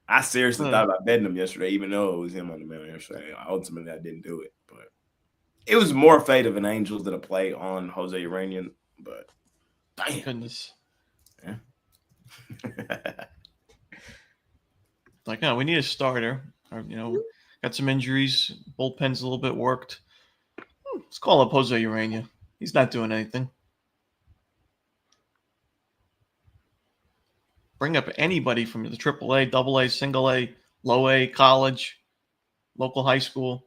I seriously thought about betting him yesterday, even though it was him on the mound yesterday. Ultimately, I didn't do it, but it was more fate of an Angels than a play on Jose Urania. But damn, goodness. Yeah. Like, we need a starter. Or, got some injuries. Bullpen's a little bit worked. Let's call up Jose Urania. He's not doing anything. Bring up anybody from the AAA, AA, single A, low A, college, local high school.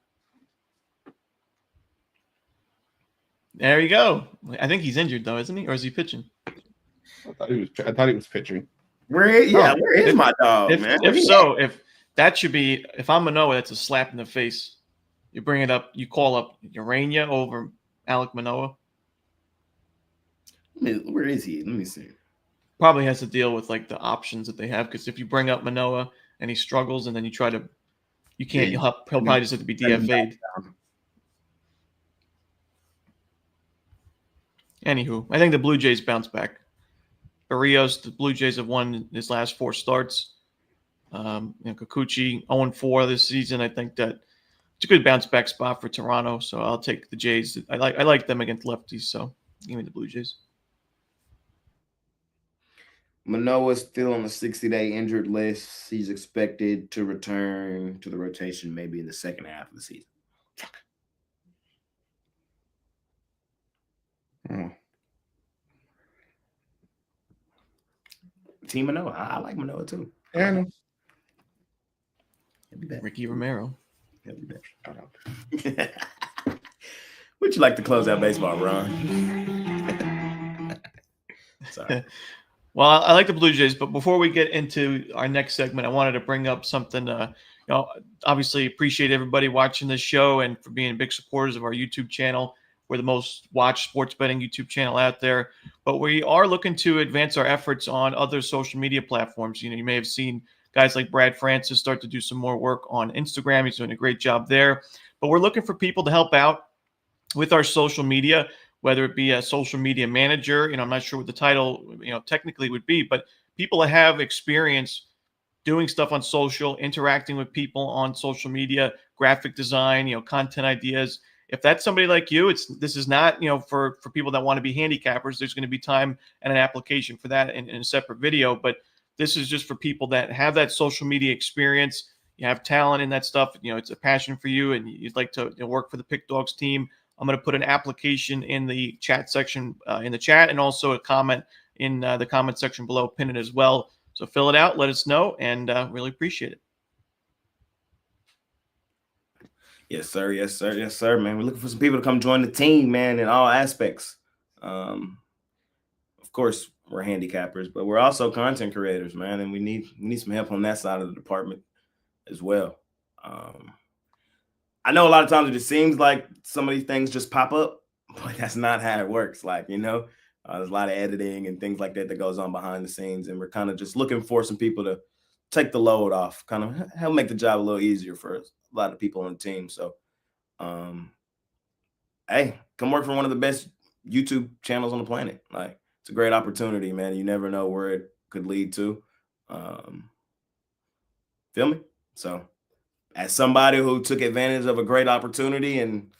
There you go. I think he's injured though, isn't he? Or is he pitching? I thought he was pitching. Where is my dog, man? If that should be, if I'm Manoah, that's a slap in the face. You bring it up, you call up Urania over Alek Manoah. Where is he? Let me see. Probably has to deal with like the options that they have, because if you bring up Manoah and he struggles and then you can't, he'll probably just have to be DFA'd. Anywho, I think the Blue Jays bounce back. Barrios, the Blue Jays have won his last 4 starts. Kikuchi 0-4 this season. I think that it's a good bounce back spot for Toronto. So I'll take the Jays. I like them against lefties. So give me the Blue Jays. Manoah's still on the 60-day injured list. He's expected to return to the rotation maybe in the second half of the season. Team Manoah. I like Manoah too. Yeah, I know. Ricky Romero. He'll be back. Would you like to close out baseball, Ron? Sorry. Well, I like the Blue Jays, but before we get into our next segment, I wanted to bring up something. Obviously appreciate everybody watching this show and for being big supporters of our YouTube channel. We're the most watched sports betting YouTube channel out there, but we are looking to advance our efforts on other social media platforms. You may have seen guys like Brad Francis start to do some more work on Instagram. He's doing a great job there, but we're looking for people to help out with our social media, whether it be a social media manager. I'm not sure what the title, technically would be, but people that have experience doing stuff on social, interacting with people on social media, graphic design, content ideas. If that's somebody like you, this is not, for people that want to be handicappers. There's going to be time and an application for that in a separate video. But this is just for people that have that social media experience. You have talent in that stuff. It's a passion for you, and you'd like to work for the Pick Dogs team. I'm going to put an application in the chat section, in the chat, and also a comment in the comment section below, pin it as well. So fill it out, let us know, and really appreciate it. Yes, sir. Yes, sir. Yes, sir, man. We're looking for some people to come join the team, man, in all aspects. Of course, we're handicappers, but we're also content creators, man, and we need some help on that side of the department as well. I know a lot of times it just seems like some of these things just pop up, but that's not how it works. There's a lot of editing and things like that goes on behind the scenes, and we're kind of just looking for some people to take the load off, kind of help make the job a little easier for us. A lot of people on the team. So, hey, come work for one of the best YouTube channels on the planet. it's a great opportunity, man. You never know where it could lead to. Feel me? So, as somebody who took advantage of a great opportunity and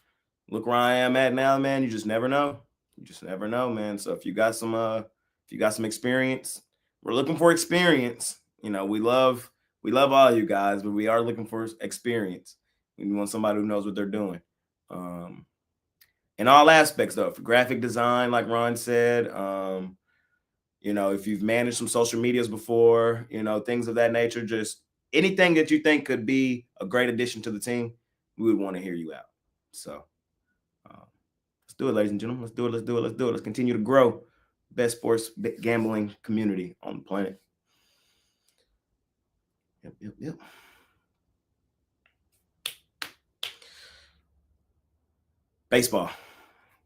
look where I am at now, man, you just never know. You just never know, man. So if you got some experience, we're looking for experience. You know, we love all you guys, but we are looking for experience. We want somebody who knows what they're doing. In all aspects, though, for graphic design, like Ron said, you know, if you've managed some social medias before, you know, things of that nature, just anything that you think could be a great addition to the team, we would want to hear you out. So let's do it, ladies and gentlemen. Let's do it. Let's do it. Let's do it. Let's continue to grow best sports gambling community on the planet. Yep. Baseball.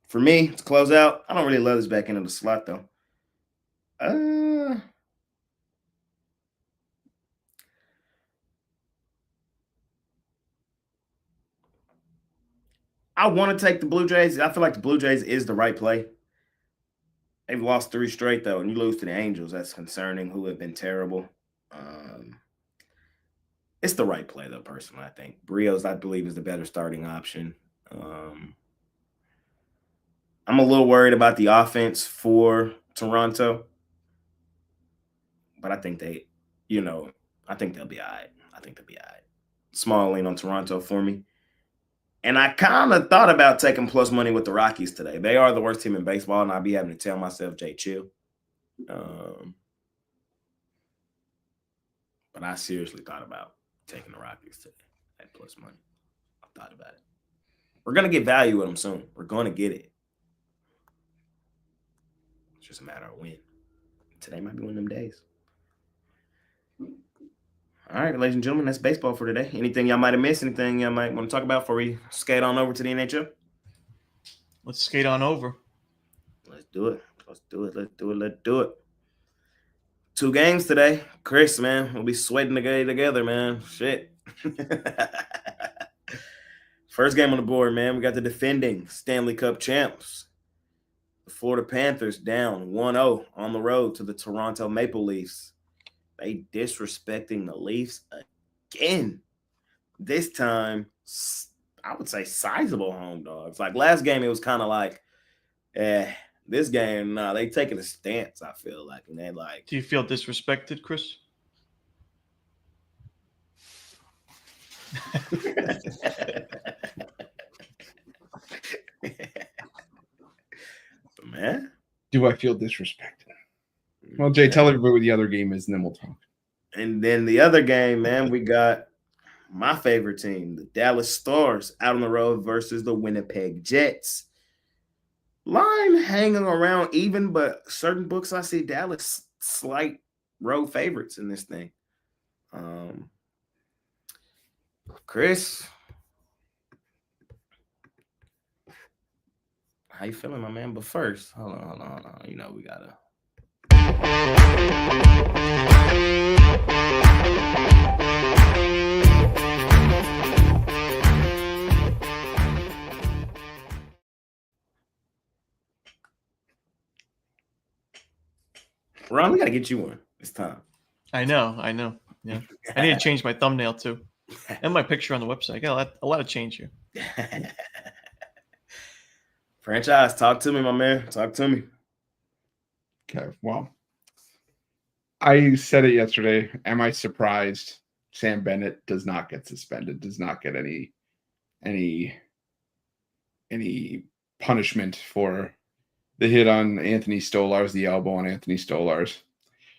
For me, to close out, I don't really love this back end of the slot, though. I want to take the Blue Jays. I feel like the Blue Jays is the right play. They've lost 3 straight, though, and you lose to the Angels. That's concerning, who have been terrible. It's the right play, though, personally, I think. Brios, I believe, is the better starting option. I'm a little worried about the offense for Toronto, but I think they'll be all right. Small lean on Toronto for me. And I kind of thought about taking plus money with the Rockies today. They are the worst team in baseball, and I'll be having to tell myself, Jay, chill. But I seriously thought about taking the Rockies today at plus money. I thought about it. We're going to get value with them soon. We're going to get it. It's just a matter of when. Today might be one of them days. All right, ladies and gentlemen, that's baseball for today. Anything y'all might have missed? Anything y'all might want to talk about before we skate on over to the NHL? Let's skate on over. Let's do it. 2 games today. Chris, man, we'll be sweating the game together, man. Shit. First game on the board, man. We got the defending Stanley Cup champs. The Florida Panthers down 1-0 on the road to the Toronto Maple Leafs. They disrespecting the Leafs again. This time, I would say sizable home dogs. Like last game, it was kind of like, this game, they taking a stance, I feel like. And they like. Do you feel disrespected, Chris? Man. Do I feel disrespected? Well, Jay, tell everybody what the other game is, and then we'll talk. And then the other game, man, we got my favorite team, the Dallas Stars, out on the road versus the Winnipeg Jets. Line hanging around even, but certain books I see Dallas slight road favorites in this thing. Chris, how you feeling, my man? But first, hold on. You know we gotta. Ron, we gotta get you one this time. I know. Yeah, I need to change my thumbnail too, and my picture on the website. I got a lot of change here. Franchise, talk to me, my man. Talk to me. Okay, well, I said it yesterday. Am I surprised Sam Bennett does not get suspended? Does not get any punishment for the hit on Anthony Stolarz, the elbow on Anthony Stolarz.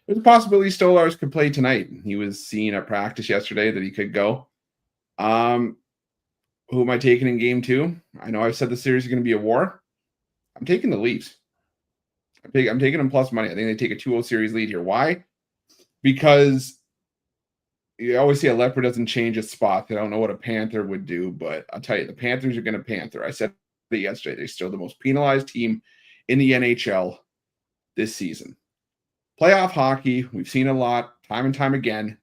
There's a possibility Stolarz could play tonight. He was seen at practice yesterday that he could go. Who am I taking in game 2? I know I've said the series is going to be a war. I'm taking the Leafs. I'm taking them plus money. I think they take a 2-0 series lead here. Why? Because you always say a leopard doesn't change its spot. I don't know what a panther would do, but I'll tell you, the Panthers are going to panther. I said it yesterday. They're still the most penalized team in the NHL this season. Playoff hockey, we've seen a lot, time and time again.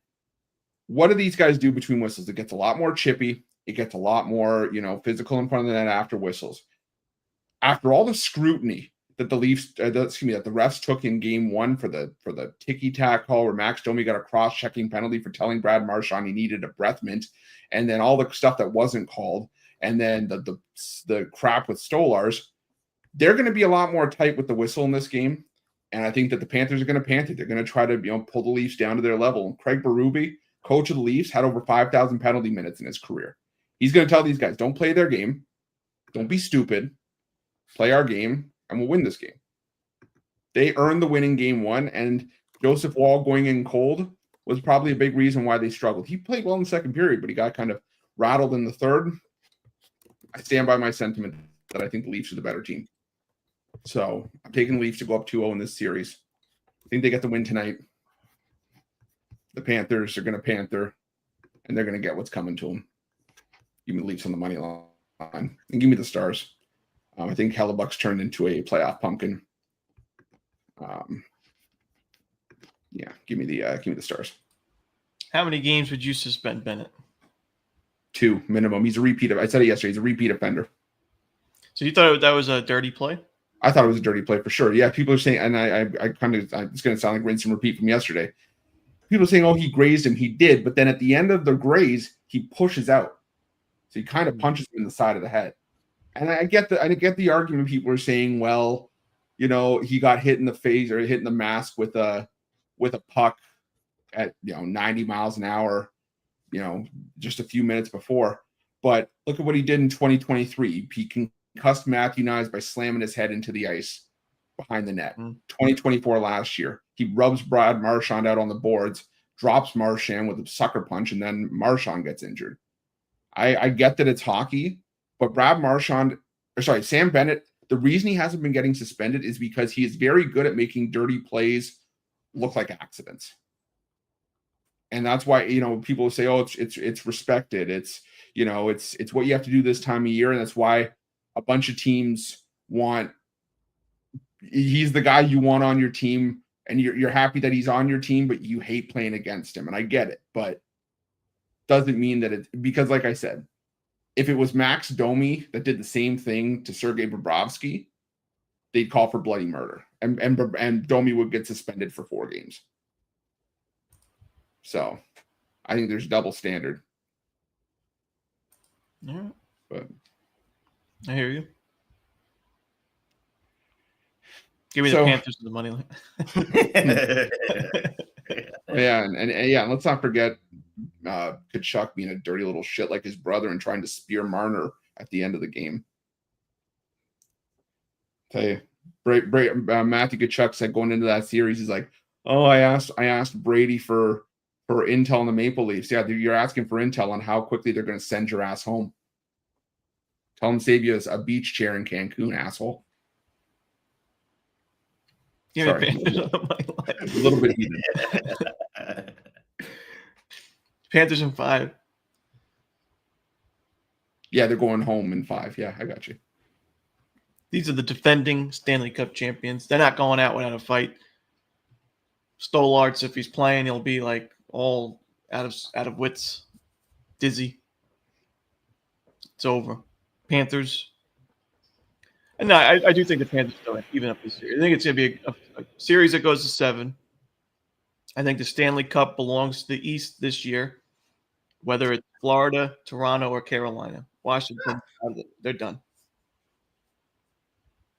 What do these guys do between whistles? It gets a lot more chippy. It gets a lot more, physical in front of the net after whistles. After all the scrutiny that the Leafs, that the refs took in game 1 for the ticky-tack call where Max Domi got a cross-checking penalty for telling Brad Marchand he needed a breath mint, and then all the stuff that wasn't called, and then the crap with Stolarz, they're going to be a lot more tight with the whistle in this game, and I think that the Panthers are going to pant it. They're going to try to pull the Leafs down to their level. And Craig Berube, coach of the Leafs, had over 5,000 penalty minutes in his career. He's going to tell these guys, don't play their game, don't be stupid, play our game, and we'll win this game. They earned the win in game 1, and Joseph Wall going in cold was probably a big reason why they struggled. He played well in the second period, but he got kind of rattled in the third. I stand by my sentiment that I think the Leafs are the better team. So I'm taking the Leafs to go up 2-0 in this series. I think they get the win tonight. The Panthers are going to panther, and they're going to get what's coming to them. Give me the Leafs on the money line, and give me the Stars. I think Hellebuck's turned into a playoff pumpkin. Give me the Stars. How many games would you suspend Bennett? 2 minimum. He's a repeat. I said it yesterday. He's a repeat offender. So you thought that was a dirty play? I thought it was a dirty play for sure. Yeah, people are saying, and I kind of, it's going to sound like rinse and repeat from yesterday. People are saying, oh, he grazed him. He did, but then at the end of the graze, he pushes out, so he kind of punches him in the side of the head. And I get the argument. People are saying, well, he got hit in the face or hit in the mask with a puck at 90 miles an hour, just a few minutes before. But look at what he did in 2023. He concussed Matthew Knies by slamming his head into the ice behind the net. 2024 last year, he rubs Brad Marchand out on the boards, drops Marchand with a sucker punch, and then Marchand gets injured. I get that it's hockey, but Sam Bennett, the reason he hasn't been getting suspended is because he is very good at making dirty plays look like accidents. And that's why, people say, oh, it's respected. It's what you have to do this time of year. And that's why a bunch of teams he's the guy you want on your team, and you're happy that he's on your team, but you hate playing against him. And I get it, but doesn't mean that because like I said, if it was Max Domi that did the same thing to Sergei Bobrovsky, they'd call for bloody murder, and Domi would get suspended for 4 games. So I think there's double standard. Yeah. But I hear you. Give me the Panthers and the money line. Yeah, and let's not forget Kachuk being a dirty little shit like his brother and trying to spear Marner at the end of the game. Tell you, Matthew Kachuk said going into that series, he's like, "Oh, I asked Brady for intel on the Maple Leafs. Yeah, you're asking for intel on how quickly they're going to send your ass home. Tell them save you a beach chair in Cancun, asshole." Sorry, a little bit heated. Panthers in 5. Yeah, they're going home in 5. Yeah, I got you. These are the defending Stanley Cup champions. They're not going out without a fight. Stolarz, if he's playing, he'll be like all out of wits, dizzy. It's over. Panthers. And no, I do think the Panthers still even up this series. I think it's going to be a series that goes to 7. I think the Stanley Cup belongs to the East this year, whether it's Florida, Toronto, or Carolina. Washington, they're done.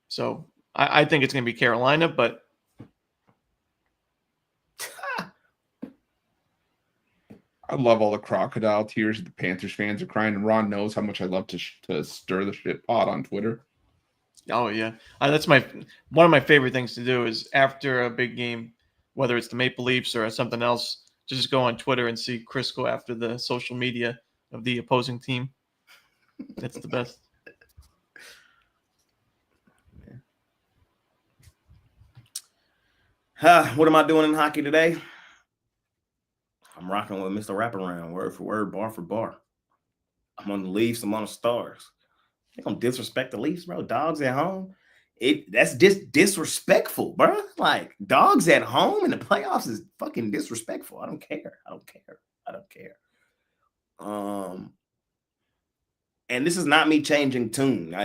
So I think it's going to be Carolina, but I love all the crocodile tears that the Panthers fans are crying, and Ron knows how much I love to stir the shit pot on Twitter. Oh yeah, that's one of my favorite things to do is after a big game, whether it's the Maple Leafs or something else, to just go on Twitter and see Chris go after the social media of the opposing team. That's the best. What am I doing in hockey today? I'm rocking with Mr. Wraparound, word for word, bar for bar. I'm on the Leafs. I'm on the Stars. They gonna disrespect the Leafs, bro. Dogs at home. That's disrespectful, bro. Like dogs at home in the playoffs is fucking disrespectful. I don't care. And this is not me changing tune.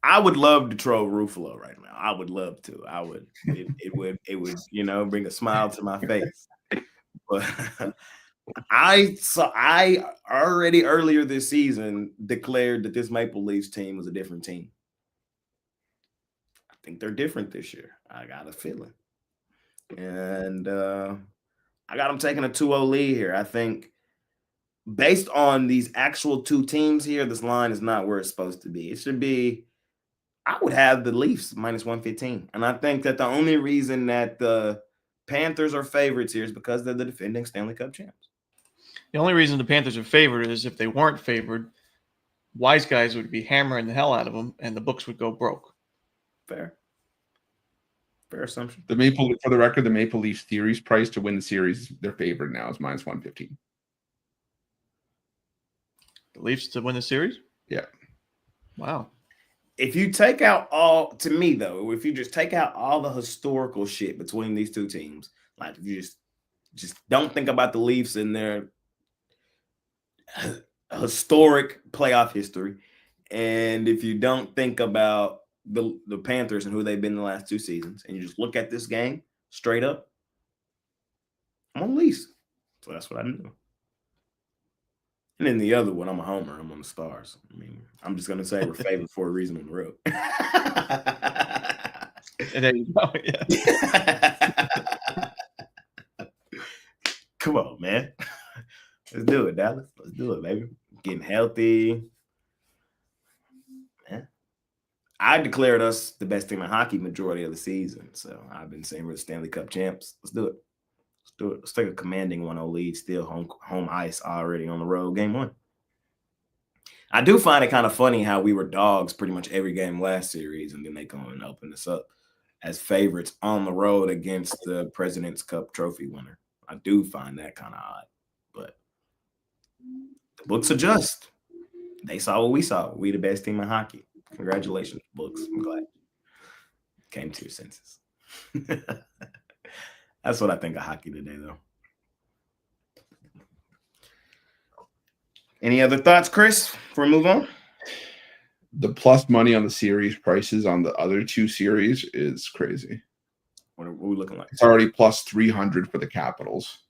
I would love to troll Ruffalo right now. I would love to. I would. It would bring a smile to my face. But I already earlier this season declared that this Maple Leafs team was a different team. I think they're different this year. I got a feeling. And I got them taking a 2-0 lead here. I think based on these actual two teams here, this line is not where it's supposed to be. It should be, I would have the Leafs minus 115. And I think that the only reason that the Panthers are favorites here is because they're the defending Stanley Cup champs. The only reason the Panthers are favored is if they weren't favored, wise guys would be hammering the hell out of them, and the books would go broke. Fair assumption. For the record, the Maple Leafs series price to win the series, their favorite now is minus 115. The Leafs to win the series? Yeah. Wow. If you take out all, to me though, if you just take out all the historical shit between these two teams, like if you just don't think about the Leafs and their historic playoff history, and if you don't think about the Panthers and who they've been the last two seasons, and you just look at this game straight up, I'm on the Leafs. So that's what I do. And then the other one, I'm a homer. I'm on the Stars. I mean, I'm just going to say we're favored for a reason on the road. And there you go. Yeah. Come on, man. Let's do it, Dallas. Let's do it, baby. Getting healthy. Man. I declared us the best team in hockey majority of the season. So I've been saying we're the Stanley Cup champs. Let's do it. Let's do it. Let's take a commanding 1-0 lead. Still home ice already on the road. Game one. I do find it kind of funny how we were dogs pretty much every game last series, and then they come and open us up as favorites on the road against the President's Cup trophy winner. I do find that kind of odd, but the books adjust. They saw what we saw. We the best team in hockey. Congratulations, books. I'm glad you came to your senses. That's what I think of hockey today, though. Any other thoughts, Chris, before we move on? The plus money on the series prices on the other two series is crazy. What are we looking like? It's already plus 300 for the Capitals.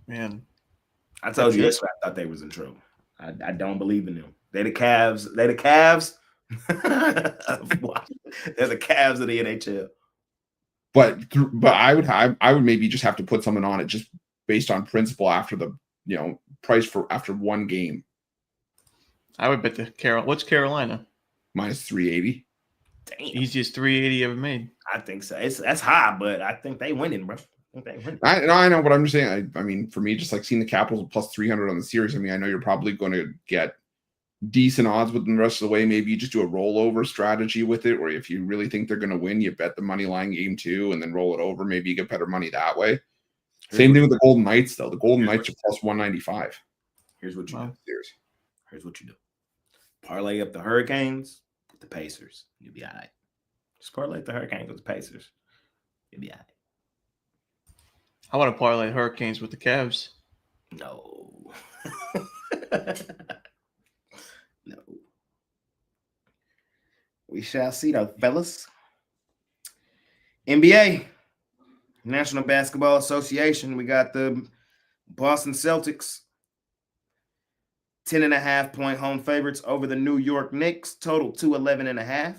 Man. I told you that's why I thought they was in trouble. I don't believe in them. They're the Cavs. They're the Cavs. They're the Cavs of the NHL. But I would maybe just have to put something on it just based on principle after the price for after one game. I would bet the what's Carolina? Minus 380. Damn. Easiest 380 ever made. I think so. That's high, but I think they winning, bro. I know, but I'm just saying. I mean, for me, just like seeing the Capitals plus 300 on the series. I mean, I know you're probably going to get decent odds with them the rest of the way. Maybe you just do a rollover strategy with it, or if you really think they're going to win, you bet the money line game 2 and then roll it over. Maybe you get better money that way. Same thing with the Golden Knights, though. The Golden Knights are plus 195. Here's what you do. Here's Here's what you do. Parlay up the Hurricanes with the Pacers. You'll be all right. Just parlay up the Hurricanes with the Pacers. You'll be all right. I want to parlay Hurricanes with the Cavs. No. No. We shall see, though, fellas. NBA, National Basketball Association. We got the Boston Celtics, 10.5-point home favorites over the New York Knicks, total 211.5.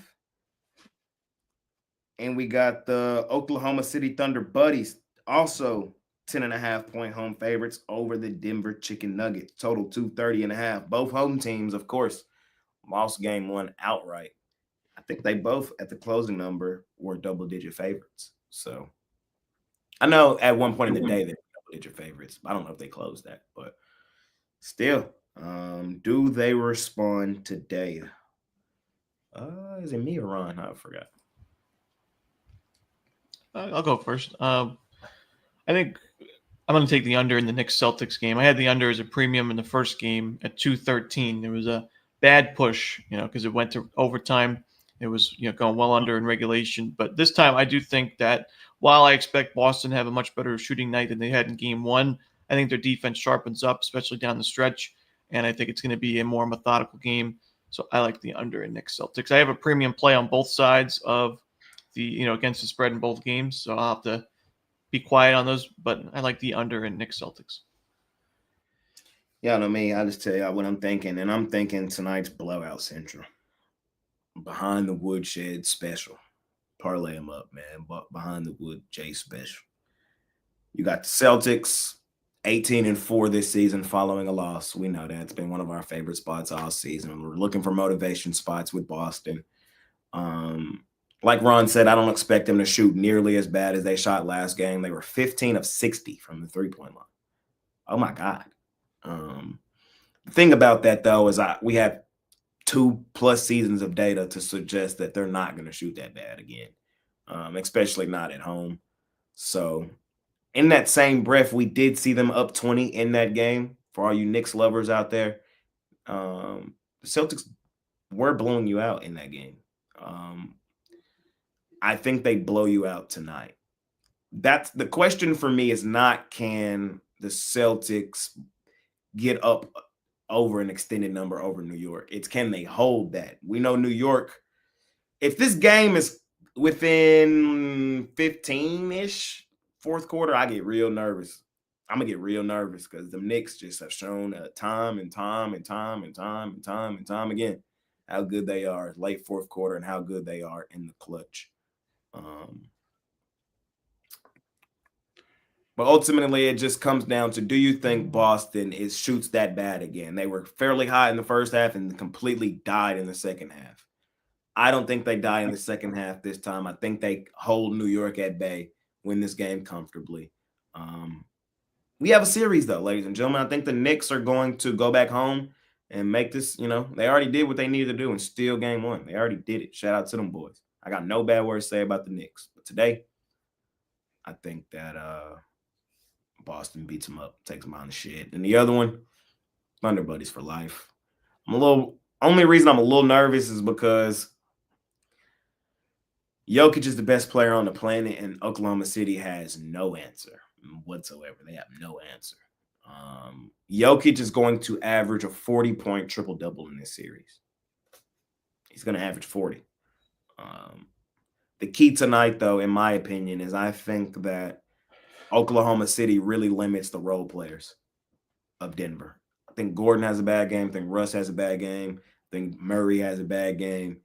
And we got the Oklahoma City Thunder Buddies, also 10.5-point home favorites over the Denver Chicken Nuggets, total 230.5. Both home teams, of course, lost game one outright. I think they both, at the closing number, were double-digit favorites. So I know at one point in the day they were double-digit favorites. I don't know if they closed that, but still, do they respond today? Is it me or Ron? I forgot. I'll go first. I think I'm going to take the under in the Knicks Celtics game. I had the under as a premium in the first game at 213. There was a bad push, because it went to overtime. It was, going well under in regulation. But this time, I do think that while I expect Boston to have a much better shooting night than they had in game one, I think their defense sharpens up, especially down the stretch. And I think it's going to be a more methodical game. So I like the under in Knicks Celtics. I have a premium play on both sides of the, against the spread in both games. So I'll have to be quiet on those, but I like the under in Knicks Celtics. Yeah, I mean, I just tell you what I'm thinking, and I'm thinking tonight's blowout central. Behind the woodshed special. Parlay them up, man. But behind the wood J special. You got the Celtics 18-4 this season following a loss. We know that. It's been one of our favorite spots all season. We're looking for motivation spots with Boston. Like Ron said, I don't expect them to shoot nearly as bad as they shot last game. They were 15 of 60 from the three-point line. Oh, my God. The thing about that, though, is we have 2+ seasons of data to suggest that they're not going to shoot that bad again, especially not at home. So in that same breath, we did see them up 20 in that game. For all you Knicks lovers out there, the Celtics were blowing you out in that game. I think they blow you out tonight. That's the question for me, is not can the Celtics get up over an extended number over New York. It's can they hold that? We know New York, if this game is within 15-ish fourth quarter, I get real nervous. I'm going to get real nervous because the Knicks just have shown time and time again how good they are late fourth quarter and how good they are in the clutch. But ultimately, it just comes down to, do you think Boston shoots that bad again? They were fairly high in the first half and completely died in the second half. I don't think they die in the second half this time. I think they hold New York at bay, win this game comfortably. We have a series, though, ladies and gentlemen. I think the Knicks are going to go back home and make this, they already did what they needed to do and steal game one. They already did it. Shout out to them boys. I got no bad words to say about the Knicks. But today, I think that Boston beats them up, takes them on the shit. And the other one, Thunder Buddies for life. Only reason I'm a little nervous is because Jokic is the best player on the planet, and Oklahoma City has no answer whatsoever. They have no answer. Jokic is going to average a 40-point triple-double in this series. He's going to average 40. The key tonight, though, in my opinion, is I think that Oklahoma City really limits the role players of Denver. I think Gordon has a bad game. I think Russ has a bad game. I think Murray has a bad game.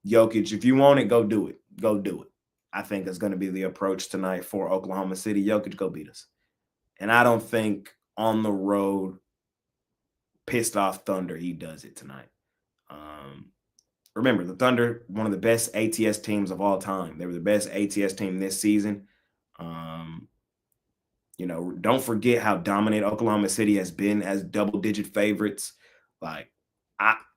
Jokic, if you want it, go do it. Go do it. I think it's going to be the approach tonight for Oklahoma City. Jokic, go beat us. And I don't think on the road, pissed off Thunder, he does it tonight. Remember, the Thunder, one of the best ATS teams of all time. They were the best ATS team this season. Don't forget how dominant Oklahoma City has been as double-digit favorites.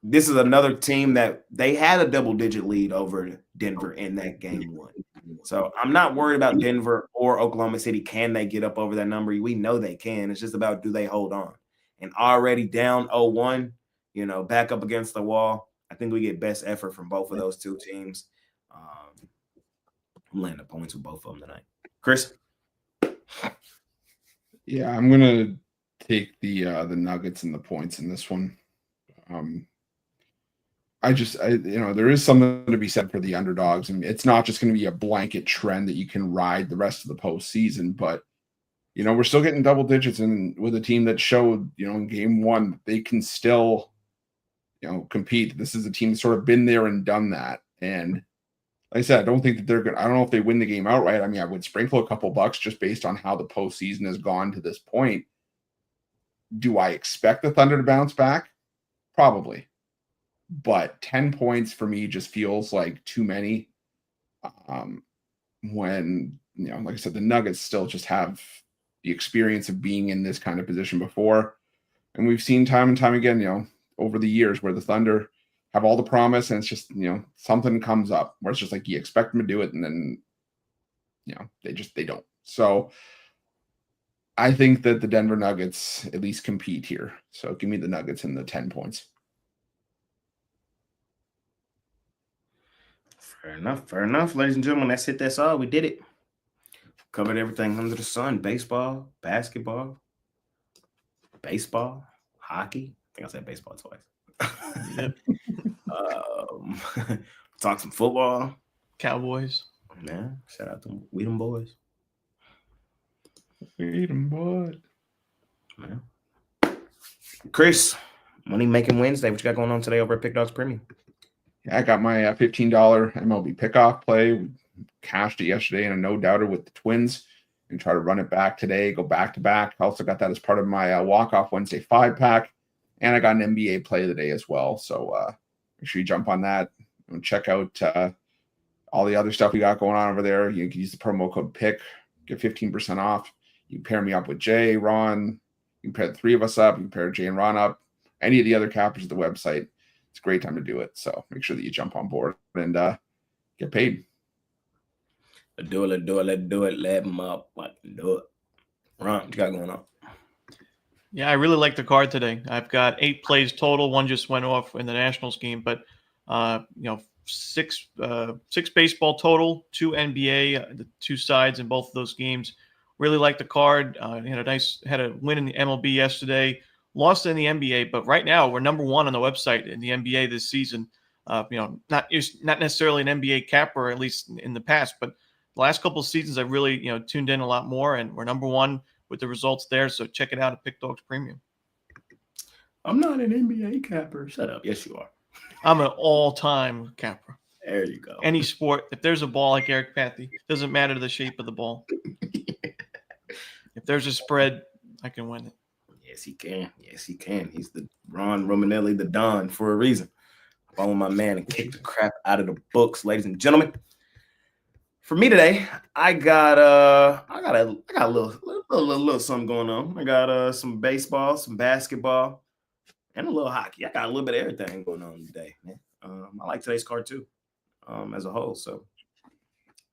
This is another team that they had a double-digit lead over Denver in that game one. So I'm not worried about Denver or Oklahoma City. Can they get up over that number? We know they can. It's just about, do they hold on? And already down 0-1, back up against the wall. I think we get best effort from both of those two teams. I'm laying the points with both of them tonight. Chris? Yeah, I'm gonna take the Nuggets and the points in this one. There is something to be said for the underdogs. I mean, it's not just going to be a blanket trend that you can ride the rest of the postseason, but we're still getting double digits, and with a team that showed, in game one, they can still, compete. This is a team that's sort of been there and done that. And like I said, I don't think that I don't know if they win the game outright. I mean, I would sprinkle a couple bucks just based on how the postseason has gone to this point. Do I expect the Thunder to bounce back? Probably. But 10 points for me just feels like too many. When, like I said, the Nuggets still just have the experience of being in this kind of position before. And we've seen time and time again, over the years where the Thunder have all the promise and it's just, something comes up where it's just like you expect them to do it and then, they don't. So I think that the Denver Nuggets at least compete here. So give me the Nuggets and the 10 points. Fair enough, ladies and gentlemen. That's it. That's all. We did it. Covered everything under the sun: baseball, basketball, hockey. I think I said baseball twice. Yep. Talk some football. Cowboys. Man, shout out to we them boys. We them boys. Man. Chris, Money Making Wednesday. What you got going on today over at Pick Dogs Premium? Yeah, I got my $15 MLB pickoff play. We cashed it yesterday in a no-doubter with the Twins. And try to run it back today, go back-to-back. I also got that as part of my walk-off Wednesday 5-pack. And I got an NBA play of the day as well. So make sure you jump on that and check out all the other stuff we got going on over there. You can use the promo code PICK, get 15% off. You can pair me up with Jay, Ron. You can pair the three of us up. You can pair Jay and Ron up. Any of the other cappers at the website. It's a great time to do it. So make sure that you jump on board and get paid. Let's do it. Let them up. Do it. Ron, what you got going on? Yeah, I really like the card today. I've got 8 plays total. One just went off in the Nationals game, but six baseball total, 2 NBA, the 2 sides in both of those games. Really like the card. Had a win in the MLB yesterday. Lost in the NBA, but right now we're number 1 on the website in the NBA this season. Not necessarily an NBA capper, at least in the past, but the last couple of seasons I've really tuned in a lot more, and we're number 1 with the results there. So check it out at Pick Dogs Premium. I'm not an NBA capper. Shut up. Yes, you are. I'm an all-time capper. There you go. Any sport, if there's a ball like Eric Pathy, doesn't matter the shape of the ball. If there's a spread, I can win it. Yes, he can. Yes, he can. He's the Ron Romanelli, the Don, for a reason. Follow my man and kick the crap out of the books, ladies and gentlemen. For me today, I got a little something going on. I got some baseball, some basketball, and a little hockey. I got a little bit of everything going on today, man. I like today's card too, as a whole. So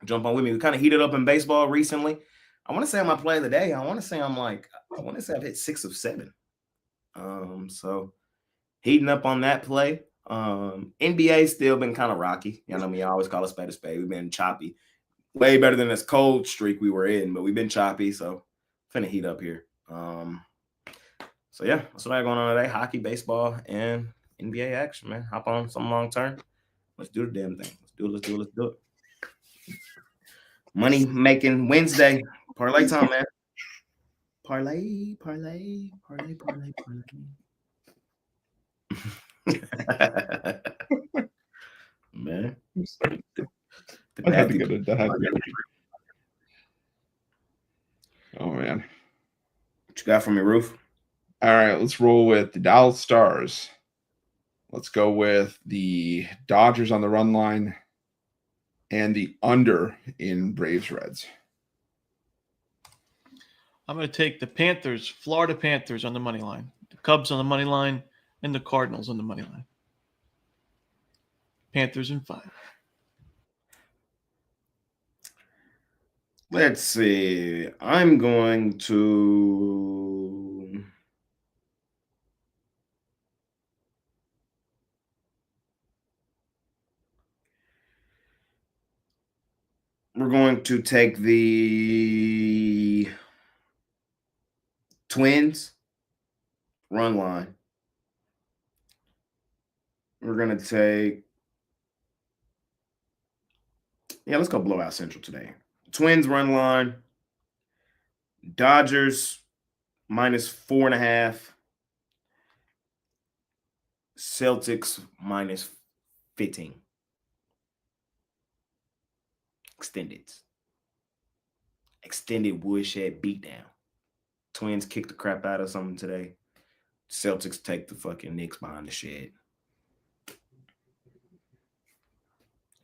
jump on with me. We kind of heated up in baseball recently. I want to say on my play of the day, I want to say I've hit 6 of 7. So heating up on that play. NBA still been kind of rocky. You know me, I always call a spade a spade. We've been choppy. Way better than this cold streak we were in, but we've been choppy, so finna heat up here. So yeah, that's what I got going on today. Hockey, baseball, and NBA action, man. Hop on some long term. Let's do the damn thing. Let's do it. Money Making Wednesday. Parlay time, man. Parlay. Man. I had to get it. Oh, man. What you got for me, Roof? All right, let's roll with the Dallas Stars. Let's go with the Dodgers on the run line and the under in Braves Reds. I'm going to take the Panthers, Florida Panthers on the money line, the Cubs on the money line, and the Cardinals on the money line. Panthers in 5. Let's see. I'm going to we're going to take the Twins run line. We're going to take let's go blowout central today. Twins run line, Dodgers -4.5, Celtics -15. Extended woodshed beatdown. Twins kick the crap out of something today. Celtics take the fucking Knicks behind the shed.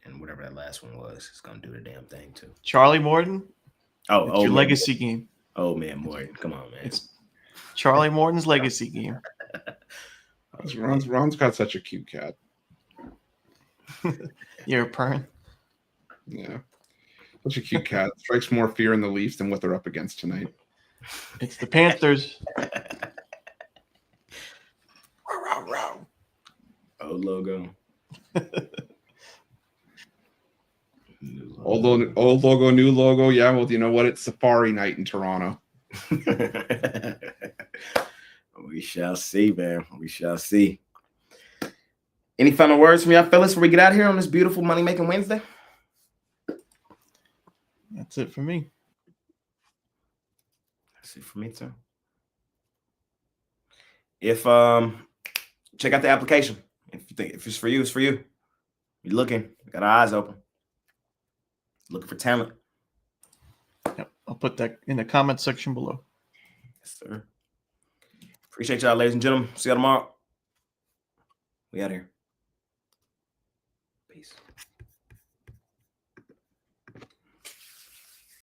And whatever that last one was, it's going to do the damn thing, too. Charlie Morton? Oh, your legacy game. Oh, man, Morton. Come on, man. It's Charlie Morton's legacy game. Ron's got such a cute cat. You're a parent? Yeah. Such a cute cat. Strikes more fear in the Leafs than what they're up against tonight. It's the Panthers. Old logo. Old logo, new logo. Yeah, well, you know what? It's Safari night in Toronto. We shall see, man. We shall see. Any final words from y'all fellas before we get out of here on this beautiful money making Wednesday? That's it for me. That's it for me too. If check out the application. If you think if it's for you, it's for you. You're looking, got our eyes open. Looking for talent. Yep. I'll put that in the comment section below. Yes, sir. Appreciate y'all, ladies and gentlemen. See y'all tomorrow. We out here. Peace.